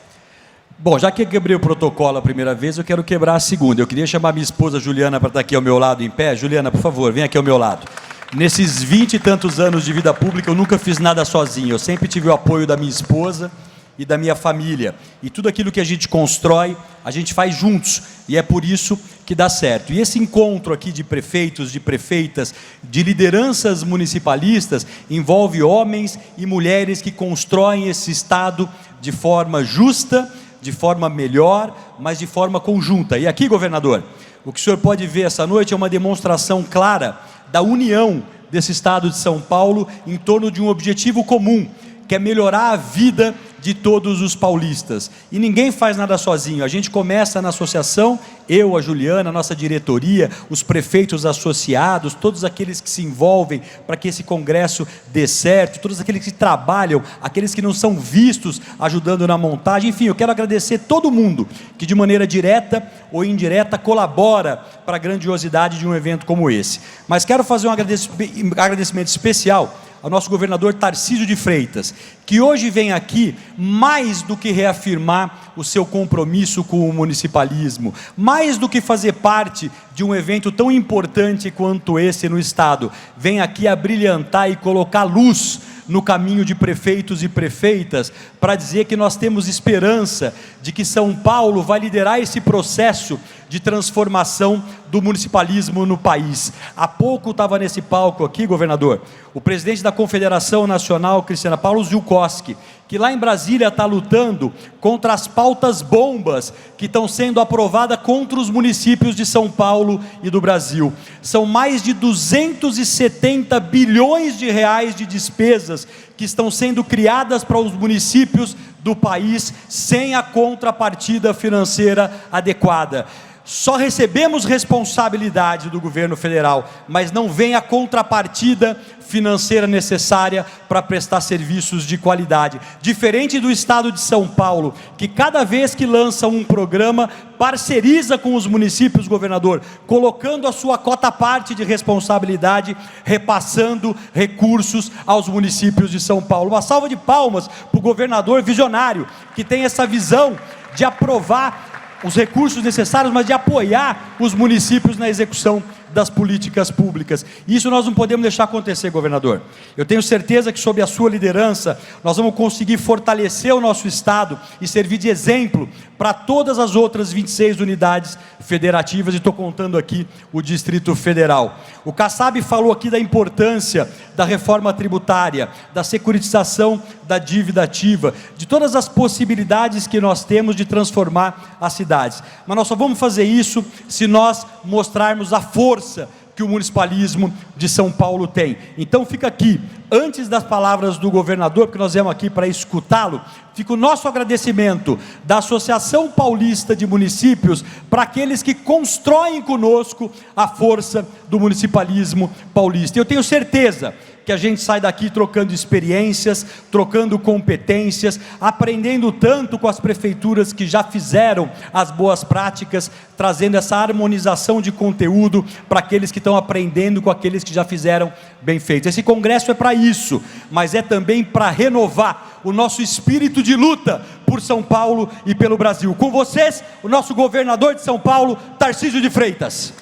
Bom, já que eu quebrei o protocolo a primeira vez, eu quero quebrar a segunda. Eu queria chamar minha esposa Juliana para estar aqui ao meu lado em pé. Juliana, por favor, vem aqui ao meu lado. Nesses 20 e tantos anos de vida pública, eu nunca fiz nada sozinho. Eu sempre tive o apoio da minha esposa e da minha família. E tudo aquilo que a gente constrói, a gente faz juntos. E é por isso que dá certo. E esse encontro aqui de prefeitos, de prefeitas, de lideranças municipalistas, envolve homens e mulheres que constroem esse Estado de forma justa, de forma melhor, mas de forma conjunta. E aqui, governador, o que o senhor pode ver essa noite é uma demonstração clara da união desse Estado de São Paulo em torno de um objetivo comum, que é melhorar a vida de todos os paulistas. E ninguém faz nada sozinho. A gente começa na associação, eu, a Juliana, a nossa diretoria, os prefeitos associados, todos aqueles que se envolvem para que esse congresso dê certo, todos aqueles que trabalham, aqueles que não são vistos ajudando na montagem. Enfim, eu quero agradecer todo mundo que de maneira direta ou indireta colabora para a grandiosidade de um evento como esse. Mas quero fazer um agradecimento especial ao nosso governador Tarcísio de Freitas, que hoje vem aqui mais do que reafirmar o seu compromisso com o municipalismo, mais do que fazer parte de um evento tão importante quanto esse no Estado, vem aqui a brilhantar e colocar luz no caminho de prefeitos e prefeitas, para dizer que nós temos esperança de que São Paulo vai liderar esse processo de transformação do municipalismo no país. Há pouco estava nesse palco aqui, governador, o presidente da Confederação Nacional, Cristiana Paulo Ziukowski, que lá em Brasília está lutando contra as pautas bombas que estão sendo aprovadas contra os municípios de São Paulo e do Brasil. São mais de 270 bilhões de reais de despesas que estão sendo criadas para os municípios do país sem a contrapartida financeira adequada. Só recebemos responsabilidade do governo federal, mas não vem a contrapartida financeira necessária para prestar serviços de qualidade. Diferente do estado de São Paulo, que cada vez que lança um programa, parceriza com os municípios, governador, colocando a sua cota parte de responsabilidade, repassando recursos aos municípios de São Paulo. Uma salva de palmas para o governador visionário, que tem essa visão de aprovar os recursos necessários, mas de apoiar os municípios na execução das políticas públicas. Isso nós não podemos deixar acontecer, governador. Eu tenho certeza que sob a sua liderança, nós vamos conseguir fortalecer o nosso estado e servir de exemplo para todas as outras 26 unidades federativas, e estou contando aqui o Distrito Federal. O Kassab falou aqui da importância da reforma tributária, da securitização da dívida ativa, de todas as possibilidades que nós temos de transformar as cidades. Mas nós só vamos fazer isso se nós mostrarmos a força que o municipalismo de São Paulo tem. Então fica aqui, antes das palavras do governador, porque nós viemos aqui para escutá-lo, fica o nosso agradecimento da Associação Paulista de Municípios para aqueles que constroem conosco a força do municipalismo paulista. Eu tenho certeza que a gente sai daqui trocando experiências, trocando competências, aprendendo tanto com as prefeituras que já fizeram as boas práticas, trazendo essa harmonização de conteúdo para aqueles que estão aprendendo com aqueles que já fizeram bem feito. Esse congresso é para isso, mas é também para renovar o nosso espírito de luta por São Paulo e pelo Brasil. Com vocês, o nosso governador de São Paulo, Tarcísio de Freitas.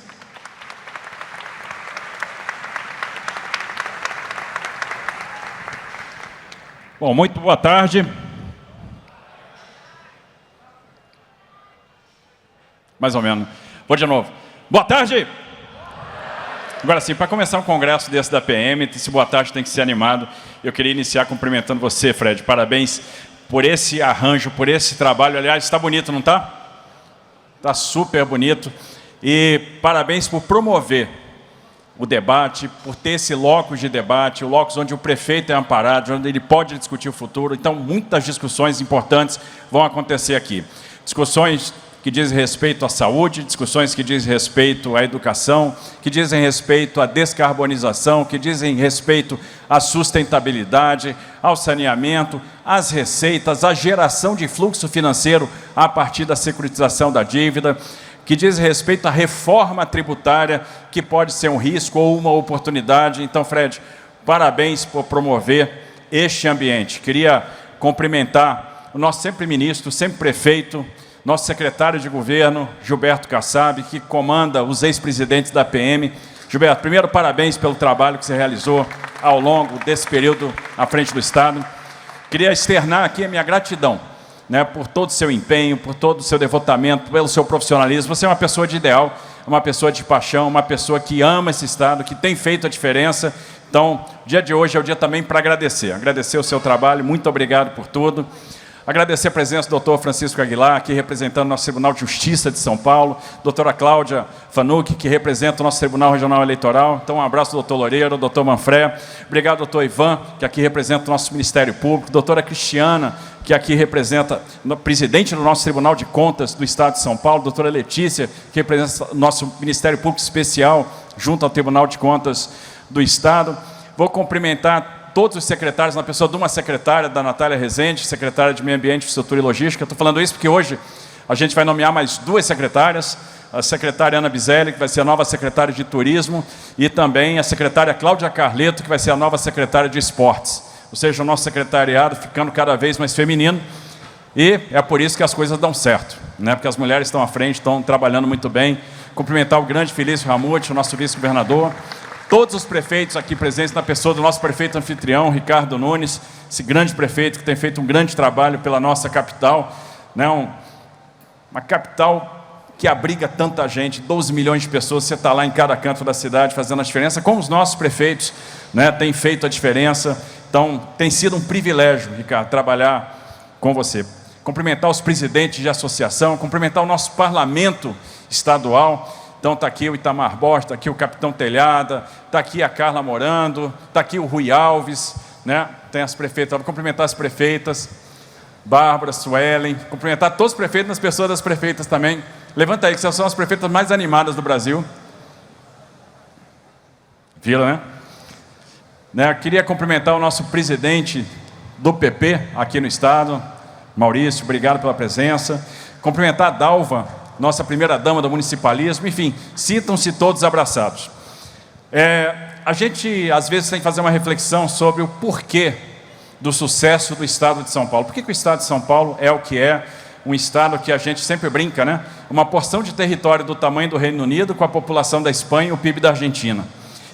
Bom, muito boa tarde. Mais ou menos. Vou de novo. Boa tarde. Agora sim, para começar um congresso desse da PM, esse boa tarde tem que ser animado. Eu queria iniciar cumprimentando você, Fred. Parabéns por esse arranjo, por esse trabalho. Aliás, está bonito, não está? Está super bonito. E parabéns por promover o debate, por ter esse locus de debate, o locus onde o prefeito é amparado, onde ele pode discutir o futuro. Então, muitas discussões importantes vão acontecer aqui. Discussões que dizem respeito à saúde, discussões que dizem respeito à educação, que dizem respeito à descarbonização, que dizem respeito à sustentabilidade, ao saneamento, às receitas, à geração de fluxo financeiro a partir da securitização da dívida, que diz respeito à reforma tributária, que pode ser um risco ou uma oportunidade. Então, Fred, parabéns por promover este ambiente. Queria cumprimentar o nosso sempre ministro, sempre prefeito, nosso secretário de governo, Gilberto Kassab, que comanda os ex-presidentes da PM. Gilberto, primeiro, parabéns pelo trabalho que você realizou ao longo desse período à frente do Estado. Queria externar aqui a minha gratidão, por todo o seu empenho, por todo o seu devotamento, pelo seu profissionalismo. Você é uma pessoa de ideal, uma pessoa de paixão, uma pessoa que ama esse Estado, que tem feito a diferença. Então, o dia de hoje é o dia também para agradecer o seu trabalho. Muito obrigado por tudo. Agradecer a presença do Dr. Francisco Aguilar, aqui representando o nosso Tribunal de Justiça de São Paulo, doutora Cláudia Fanucchi, que representa o nosso Tribunal Regional Eleitoral. Então, um abraço do doutor Loureiro, doutor Manfré. Obrigado, doutor Ivan, que aqui representa o nosso Ministério Público, doutora Cristiana, que aqui representa o presidente do nosso Tribunal de Contas do Estado de São Paulo, doutora Letícia, que representa o nosso Ministério Público Especial, junto ao Tribunal de Contas do Estado. Vou cumprimentar todos os secretários, na pessoa de uma secretária, da Natália Rezende, secretária de Meio Ambiente, Infraestrutura e Logística. Estou falando isso porque hoje a gente vai nomear mais 2 secretárias, a secretária Ana Biselli, que vai ser a nova secretária de Turismo, e também a secretária Cláudia Carleto, que vai ser a nova secretária de Esportes. Ou seja, o nosso secretariado ficando cada vez mais feminino, e é por isso que as coisas dão certo, né? Porque as mulheres estão à frente, estão trabalhando muito bem. Cumprimentar o grande Felício Ramute, o nosso vice-governador, todos os prefeitos aqui presentes, na pessoa do nosso prefeito anfitrião, Ricardo Nunes, esse grande prefeito que tem feito um grande trabalho pela nossa capital, né? Uma capital que abriga tanta gente, 12 milhões de pessoas, você está lá em cada canto da cidade fazendo a diferença, como os nossos prefeitos, né, têm feito a diferença. Então, tem sido um privilégio, Ricardo, trabalhar com você. Cumprimentar os presidentes de associação, cumprimentar o nosso parlamento estadual. Então, está aqui o Itamar Borges, está aqui o Capitão Telhada, está aqui a Carla Morando, está aqui o Rui Alves, né? Tem as prefeitas, vou cumprimentar as prefeitas, Bárbara, Suelen, cumprimentar todos os prefeitos, as pessoas das prefeitas também. Levanta aí, que são as prefeitas mais animadas do Brasil. Viram, né? Queria cumprimentar o nosso presidente do PP aqui no estado, Maurício, obrigado pela presença. Cumprimentar a Dalva, nossa primeira dama do municipalismo. Enfim, sintam-se todos abraçados. A gente, às vezes, tem que fazer uma reflexão sobre o porquê do sucesso do estado de São Paulo. Por que o estado de São Paulo é o que é? Um estado que a gente sempre brinca, né? Uma porção de território do tamanho do Reino Unido, com a população da Espanha e o PIB da Argentina.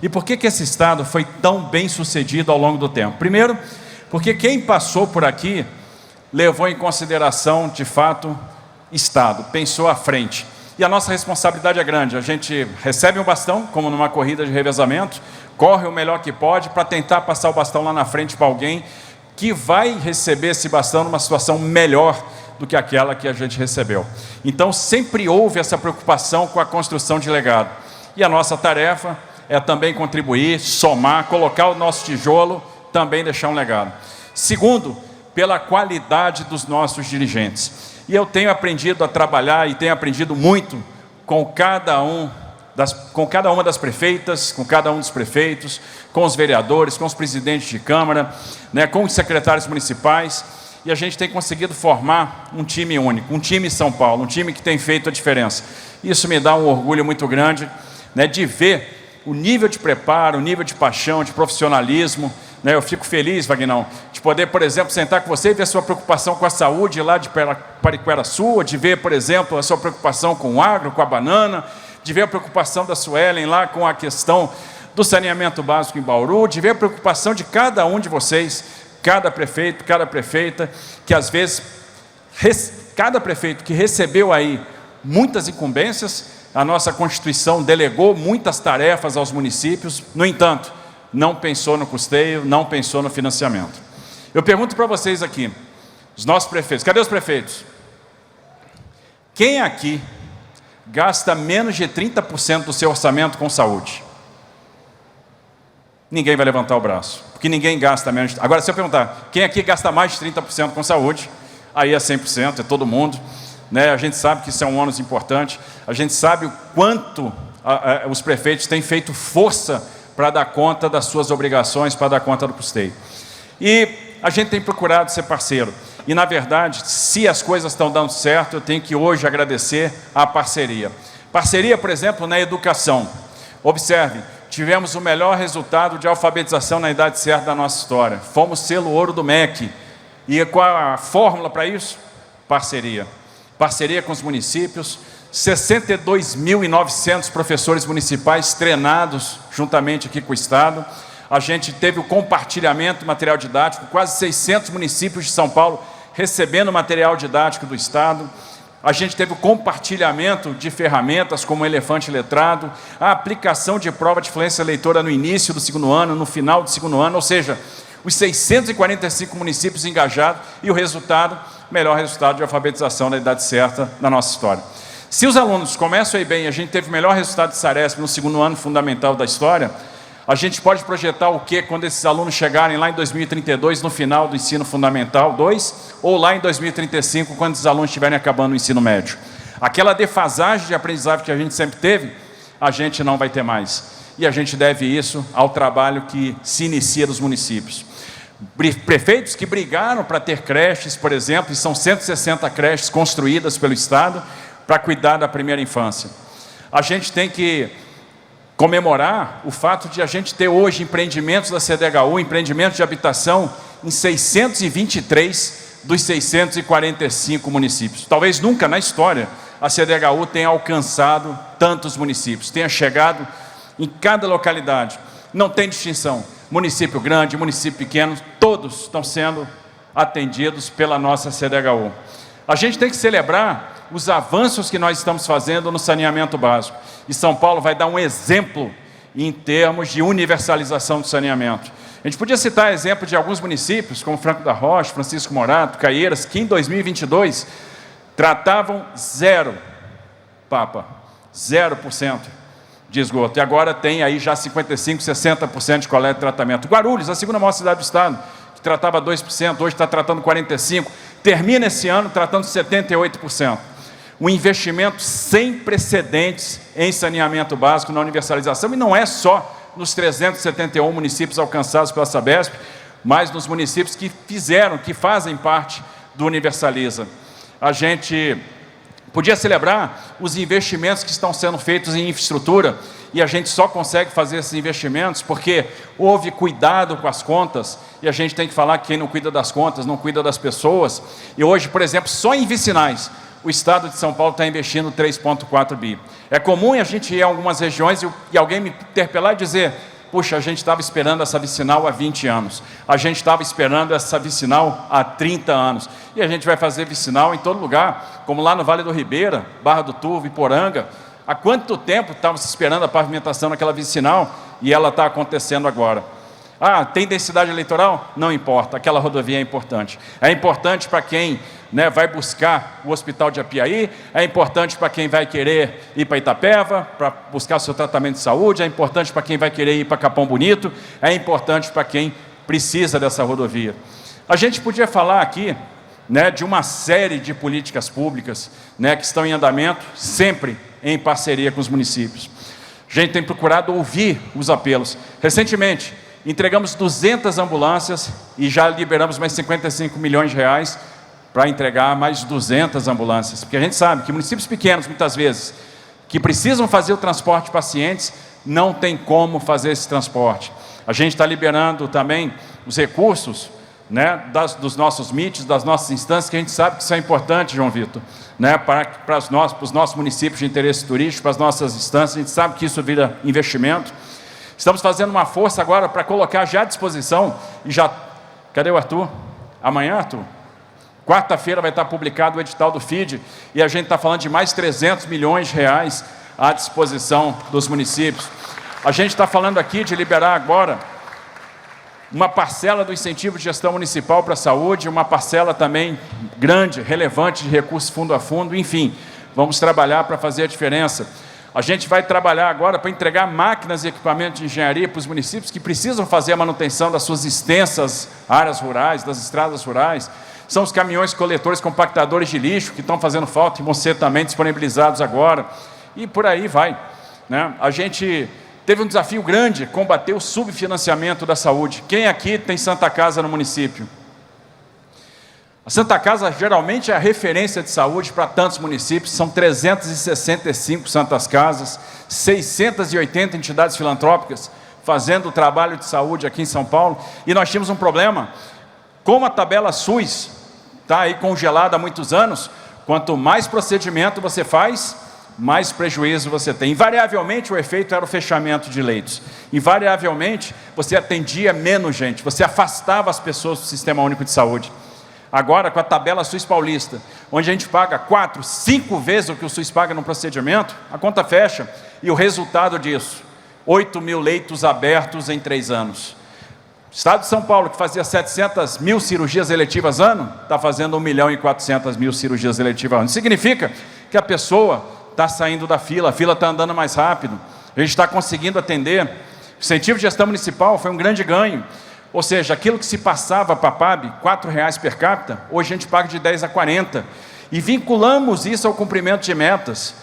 E por que esse estado foi tão bem sucedido ao longo do tempo? Primeiro, porque quem passou por aqui levou em consideração, de fato, estado, pensou à frente. E a nossa responsabilidade é grande. A gente recebe um bastão, como numa corrida de revezamento, corre o melhor que pode para tentar passar o bastão lá na frente para alguém que vai receber esse bastão numa situação melhor do que aquela que a gente recebeu. Então, sempre houve essa preocupação com a construção de legado. E a nossa tarefa é também contribuir, somar, colocar o nosso tijolo, também deixar um legado. Segundo, pela qualidade dos nossos dirigentes. E eu tenho aprendido a trabalhar e tenho aprendido muito com cada uma das prefeitas, com cada um dos prefeitos, com os vereadores, com os presidentes de Câmara, né, com os secretários municipais. E a gente tem conseguido formar um time único, um time São Paulo, um time que tem feito a diferença. Isso me dá um orgulho muito grande, né, de ver o nível de preparo, o nível de paixão, de profissionalismo, né? Eu fico feliz, Vagnão, de poder, por exemplo, sentar com você e ver a sua preocupação com a saúde lá de Pariquera-Sul, de ver, por exemplo, a sua preocupação com o agro, com a banana, de ver a preocupação da Suelen lá com a questão do saneamento básico em Bauru, de ver a preocupação de cada um de vocês, cada prefeito, cada prefeita, que às vezes, cada prefeito que recebeu aí muitas incumbências, a nossa Constituição delegou muitas tarefas aos municípios, no entanto, não pensou no custeio, não pensou no financiamento. Eu pergunto para vocês aqui, os nossos prefeitos, cadê os prefeitos? Quem aqui gasta menos de 30% do seu orçamento com saúde? Ninguém vai levantar o braço, porque ninguém gasta menos. Agora, se eu perguntar, quem aqui gasta mais de 30% com saúde? Aí é 100%, é todo mundo, né? A gente sabe que isso é um ônus importante, a gente sabe o quanto os prefeitos têm feito força para dar conta das suas obrigações, para dar conta do custeio. E a gente tem procurado ser parceiro. E, na verdade, se as coisas estão dando certo, eu tenho que hoje agradecer a parceria. Parceria, por exemplo, na educação. Observe, tivemos o melhor resultado de alfabetização na idade certa da nossa história. Fomos selo ouro do MEC. E qual a fórmula para isso? Parceria. Parceria com os municípios, 62.900 professores municipais treinados juntamente aqui com o Estado. A gente teve o compartilhamento do material didático, quase 600 municípios de São Paulo recebendo material didático do Estado. A gente teve o compartilhamento de ferramentas como o Elefante Letrado, a aplicação de prova de fluência leitora no início do segundo ano, no final do segundo ano, ou seja, os 645 municípios engajados e o resultado, melhor resultado de alfabetização na idade certa na nossa história. Se os alunos começam aí bem, a gente teve o melhor resultado de Saresp no segundo ano fundamental da história, a gente pode projetar o quê quando esses alunos chegarem lá em 2032, no final do ensino fundamental 2, ou lá em 2035, quando os alunos estiverem acabando o ensino médio. Aquela defasagem de aprendizagem que a gente sempre teve, a gente não vai ter mais. E a gente deve isso ao trabalho que se inicia dos municípios. Prefeitos que brigaram para ter creches, por exemplo, e são 160 creches construídas pelo Estado para cuidar da primeira infância. A gente tem que comemorar o fato de a gente ter hoje empreendimentos da CDHU, empreendimentos de habitação em 623 dos 645 municípios. Talvez nunca na história a CDHU tenha alcançado tantos municípios, tenha chegado em cada localidade. Não tem distinção, município grande, município pequeno, todos estão sendo atendidos pela nossa CDHU. A gente tem que celebrar os avanços que nós estamos fazendo no saneamento básico. E São Paulo vai dar um exemplo em termos de universalização do saneamento. A gente podia citar exemplo de alguns municípios, como Franco da Rocha, Francisco Morato, Caieiras, que em 2022 tratavam 0% de esgoto. E agora tem aí já 55%, 60% de coleta e tratamento. Guarulhos, a segunda maior cidade do estado, que tratava 2%, hoje está tratando 45%. Termina esse ano tratando 78%. Um investimento sem precedentes em saneamento básico na universalização, e não é só nos 371 municípios alcançados pela Sabesp, mas nos municípios que fazem parte do Universaliza. A gente podia celebrar os investimentos que estão sendo feitos em infraestrutura, e a gente só consegue fazer esses investimentos porque houve cuidado com as contas, e a gente tem que falar que quem não cuida das contas não cuida das pessoas. E hoje, por exemplo, só em vicinais, o Estado de São Paulo está investindo 3,4 bi. É comum a gente ir a algumas regiões e alguém me interpelar e dizer: puxa, a gente estava esperando essa vicinal há 20 anos, a gente estava esperando essa vicinal há 30 anos, e a gente vai fazer vicinal em todo lugar, como lá no Vale do Ribeira, Barra do Turvo, Iporanga. Há quanto tempo estávamos esperando a pavimentação naquela vicinal e ela está acontecendo agora? Ah, tem densidade eleitoral? Não importa, aquela rodovia é importante. É importante para quem vai buscar o hospital de Apiaí, é importante para quem vai querer ir para Itapeva, para buscar o seu tratamento de saúde, é importante para quem vai querer ir para Capão Bonito, é importante para quem precisa dessa rodovia. A gente podia falar aqui de uma série de políticas públicas que estão em andamento, sempre em parceria com os municípios. A gente tem procurado ouvir os apelos. Recentemente, entregamos 200 ambulâncias e já liberamos mais 55 milhões de reais para entregar mais 200 ambulâncias. Porque a gente sabe que municípios pequenos, muitas vezes, que precisam fazer o transporte de pacientes, não tem como fazer esse transporte. A gente está liberando também os recursos dos nossos MITs, das nossas instâncias, que a gente sabe que isso é importante, João Vitor, para os nossos municípios de interesse turístico, para as nossas instâncias, a gente sabe que isso vira investimento. Estamos fazendo uma força agora para colocar já à disposição, e já... Cadê o Arthur? Amanhã, Arthur? Quarta-feira vai estar publicado o edital do FID, e a gente está falando de mais 300 milhões de reais à disposição dos municípios. A gente está falando aqui de liberar agora uma parcela do incentivo de gestão municipal para a saúde, uma parcela também grande, relevante de recursos fundo a fundo, enfim, vamos trabalhar para fazer a diferença. A gente vai trabalhar agora para entregar máquinas e equipamentos de engenharia para os municípios que precisam fazer a manutenção das suas extensas áreas rurais, das estradas rurais. São os caminhões coletores compactadores de lixo que estão fazendo falta e vão ser também disponibilizados agora. E por aí vai. A gente teve um desafio grande, combater o subfinanciamento da saúde. Quem aqui tem Santa Casa no município? A Santa Casa geralmente é a referência de saúde para tantos municípios, são 365 Santas Casas, 680 entidades filantrópicas fazendo o trabalho de saúde aqui em São Paulo, e nós tínhamos um problema, como a tabela SUS está aí congelada há muitos anos, quanto mais procedimento você faz, mais prejuízo você tem. Invariavelmente o efeito era o fechamento de leitos, invariavelmente você atendia menos gente, você afastava as pessoas do Sistema Único de Saúde. Agora, com a tabela SUS paulista, onde a gente paga 4, 5 vezes o que o SUS paga no procedimento, a conta fecha, e o resultado disso, 8 mil leitos abertos em 3 anos. O Estado de São Paulo, que fazia 700 mil cirurgias eletivas ano, está fazendo 1.400.000 cirurgias eletivas ano. Isso significa que a pessoa está saindo da fila, a fila está andando mais rápido, a gente está conseguindo atender. O incentivo de gestão municipal foi um grande ganho. Ou seja, aquilo que se passava para a PAB, R$ 4,00 per capita, hoje a gente paga de 10 a 40. E vinculamos isso ao cumprimento de metas.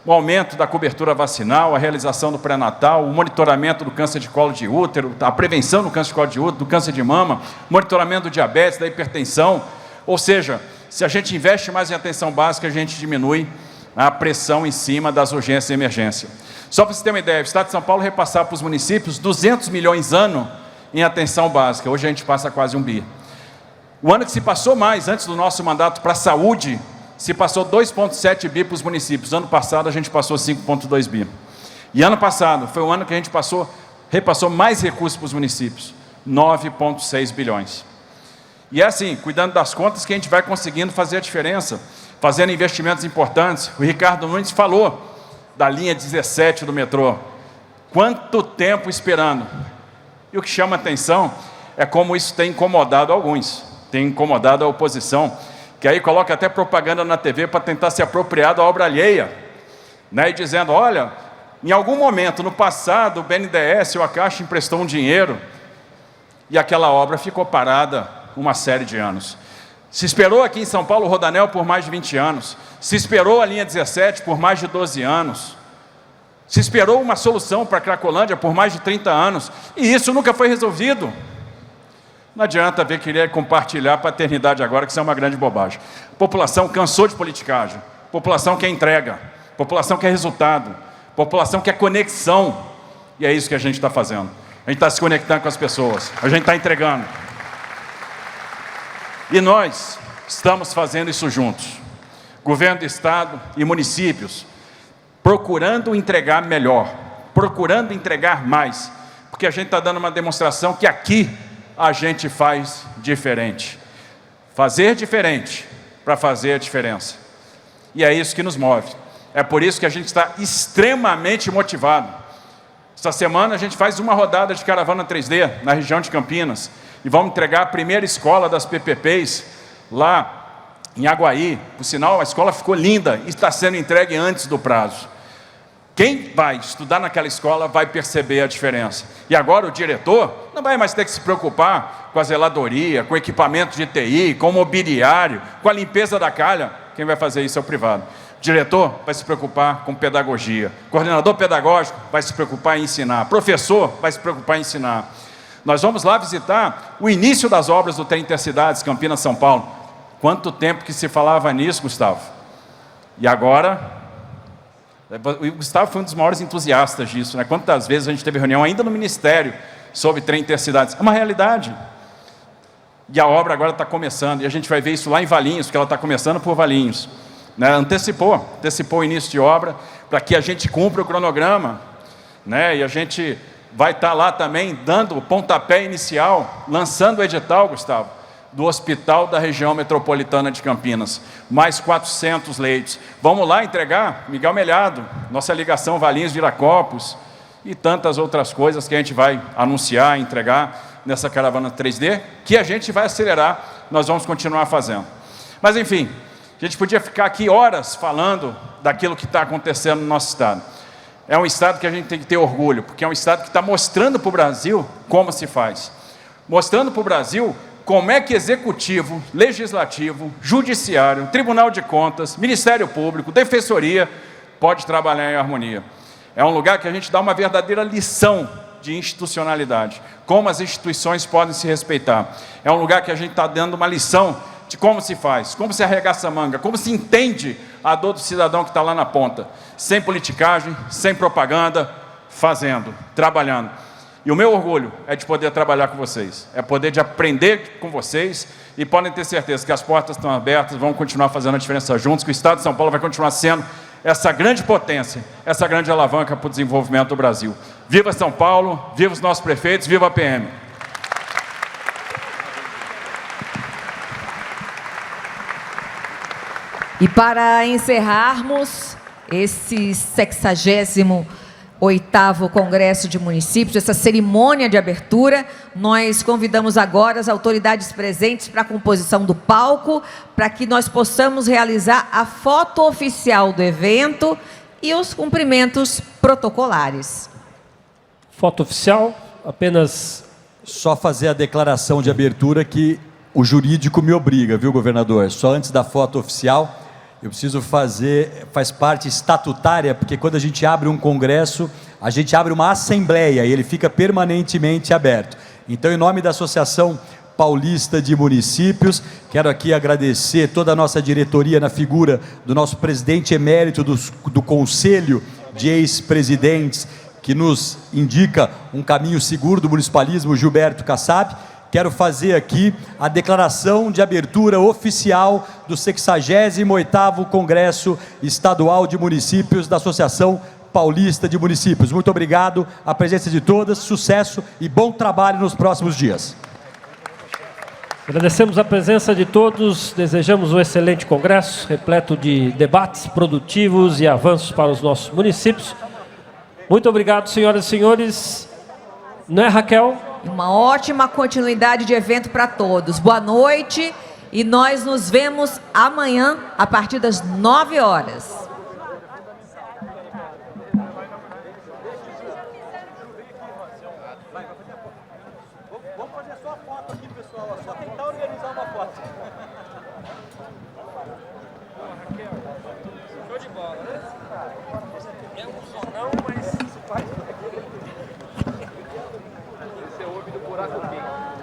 O aumento da cobertura vacinal, a realização do pré-natal, o monitoramento do câncer de colo de útero, a prevenção do câncer de colo de útero, do câncer de mama, monitoramento do diabetes, da hipertensão. Ou seja, se a gente investe mais em atenção básica, a gente diminui a pressão em cima das urgências e emergência. Só para você ter uma ideia, o Estado de São Paulo repassar para os municípios 200 milhões ano em atenção básica. Hoje a gente passa quase 1 bi. O ano que se passou mais, antes do nosso mandato, para a saúde, se passou 2,7 bi para os municípios. Ano passado a gente passou 5,2 bi. E ano passado foi o ano que a gente repassou mais recursos para os municípios, 9,6 bilhões. E é assim, cuidando das contas, que a gente vai conseguindo fazer a diferença, fazendo investimentos importantes. O Ricardo Nunes falou da linha 17 do metrô. Quanto tempo esperando? E o que chama atenção é como isso tem incomodado alguns, tem incomodado a oposição, que aí coloca até propaganda na TV para tentar se apropriar da obra alheia, né? E dizendo, olha, em algum momento no passado o BNDES ou a Caixa emprestou um dinheiro e aquela obra ficou parada uma série de anos. Se esperou aqui em São Paulo o Rodanel por mais de 20 anos, se esperou a linha 17 por mais de 12 anos, se esperou uma solução para a Cracolândia por mais de 30 anos, e isso nunca foi resolvido. Não adianta ver que querer compartilhar a paternidade agora, que isso é uma grande bobagem. A população cansou de politicagem, a população quer entrega, a população quer resultado, a população quer conexão, e é isso que a gente está fazendo. A gente está se conectando com as pessoas, a gente está entregando. E nós estamos fazendo isso juntos, governo do Estado e municípios, procurando entregar melhor, procurando entregar mais, porque a gente está dando uma demonstração que aqui a gente faz diferente. Fazer diferente para fazer a diferença. E é isso que nos move. É por isso que a gente está extremamente motivado. Esta semana a gente faz uma rodada de caravana 3D na região de Campinas, e vamos entregar a primeira escola das PPPs lá em Aguaí. Por sinal, a escola ficou linda e está sendo entregue antes do prazo. Quem vai estudar naquela escola vai perceber a diferença. E agora o diretor não vai mais ter que se preocupar com a zeladoria, com equipamento de TI, com o mobiliário, com a limpeza da calha. Quem vai fazer isso é o privado. O diretor vai se preocupar com pedagogia. O coordenador pedagógico vai se preocupar em ensinar. O professor vai se preocupar em ensinar. Nós vamos lá visitar o início das obras do Trem Intercidades, Campinas, São Paulo. Quanto tempo que se falava nisso, Gustavo? E agora, o Gustavo foi um dos maiores entusiastas disso, né? Quantas vezes a gente teve reunião ainda no Ministério sobre Trem Intercidades? É uma realidade. E a obra agora está começando, e a gente vai ver isso lá em Valinhos, porque ela está começando por Valinhos. Né? Antecipou o início de obra, para que a gente cumpra o cronograma, né? E a gente vai estar lá também dando o pontapé inicial, lançando o edital, Gustavo, do Hospital da Região Metropolitana de Campinas. Mais 400 leitos. Vamos lá entregar Miguel Melhado, nossa ligação Valinhos-Viracopos, e tantas outras coisas que a gente vai anunciar, entregar nessa caravana 3D, que a gente vai acelerar, nós vamos continuar fazendo. Mas, enfim, a gente podia ficar aqui horas falando daquilo que está acontecendo no nosso estado. É um estado que a gente tem que ter orgulho, porque é um estado que está mostrando para o Brasil como se faz. Mostrando para o Brasil como é que Executivo, Legislativo, Judiciário, Tribunal de Contas, Ministério Público, Defensoria, pode trabalhar em harmonia. É um lugar que a gente dá uma verdadeira lição de institucionalidade, como as instituições podem se respeitar. É um lugar que a gente está dando uma lição de como se faz, como se arregaça a manga, como se entende a dor do cidadão que está lá na ponta, sem politicagem, sem propaganda, fazendo, trabalhando. E o meu orgulho é de poder trabalhar com vocês, é poder de aprender com vocês, e podem ter certeza que as portas estão abertas, vamos continuar fazendo a diferença juntos, que o Estado de São Paulo vai continuar sendo essa grande potência, essa grande alavanca para o desenvolvimento do Brasil. Viva São Paulo, viva os nossos prefeitos, viva a PM! E para encerrarmos esse 68º Congresso de Municípios, essa cerimônia de abertura, nós convidamos agora as autoridades presentes para a composição do palco, para que nós possamos realizar a foto oficial do evento e os cumprimentos protocolares. Foto oficial, apenas... Só fazer a declaração de abertura que o jurídico me obriga, viu, governador? Só antes da foto oficial... Eu preciso fazer, faz parte estatutária, porque quando a gente abre um congresso, a gente abre uma assembleia e ele fica permanentemente aberto. Então, em nome da Associação Paulista de Municípios. Quero aqui agradecer toda a nossa diretoria na figura do nosso presidente emérito do Conselho de Ex-Presidentes, que nos indica um caminho seguro do municipalismo, Gilberto Kassab. Quero fazer aqui a declaração de abertura oficial do 68º Congresso Estadual de Municípios da Associação Paulista de Municípios. Muito obrigado, a presença de todas, sucesso e bom trabalho nos próximos dias. Agradecemos a presença de todos, desejamos um excelente congresso, repleto de debates produtivos e avanços para os nossos municípios. Muito obrigado, senhoras e senhores. Não é, Raquel? Uma ótima continuidade de evento para todos. Boa noite e nós nos vemos amanhã a partir das 9 horas. Vamos fazer só a foto aqui, pessoal. Só tentar organizar uma foto. Show de bola, né? É um sonão, mas isso faz. Esse é o homem do buraco quente.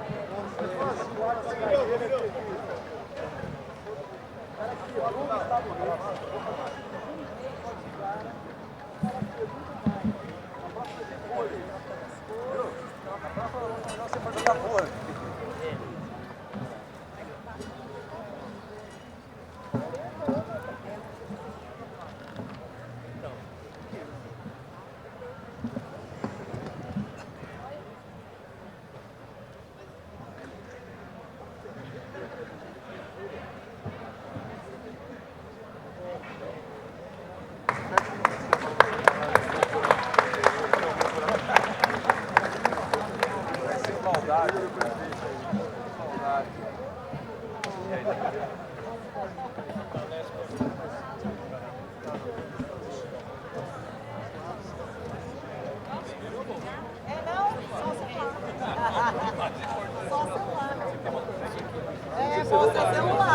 Só celular.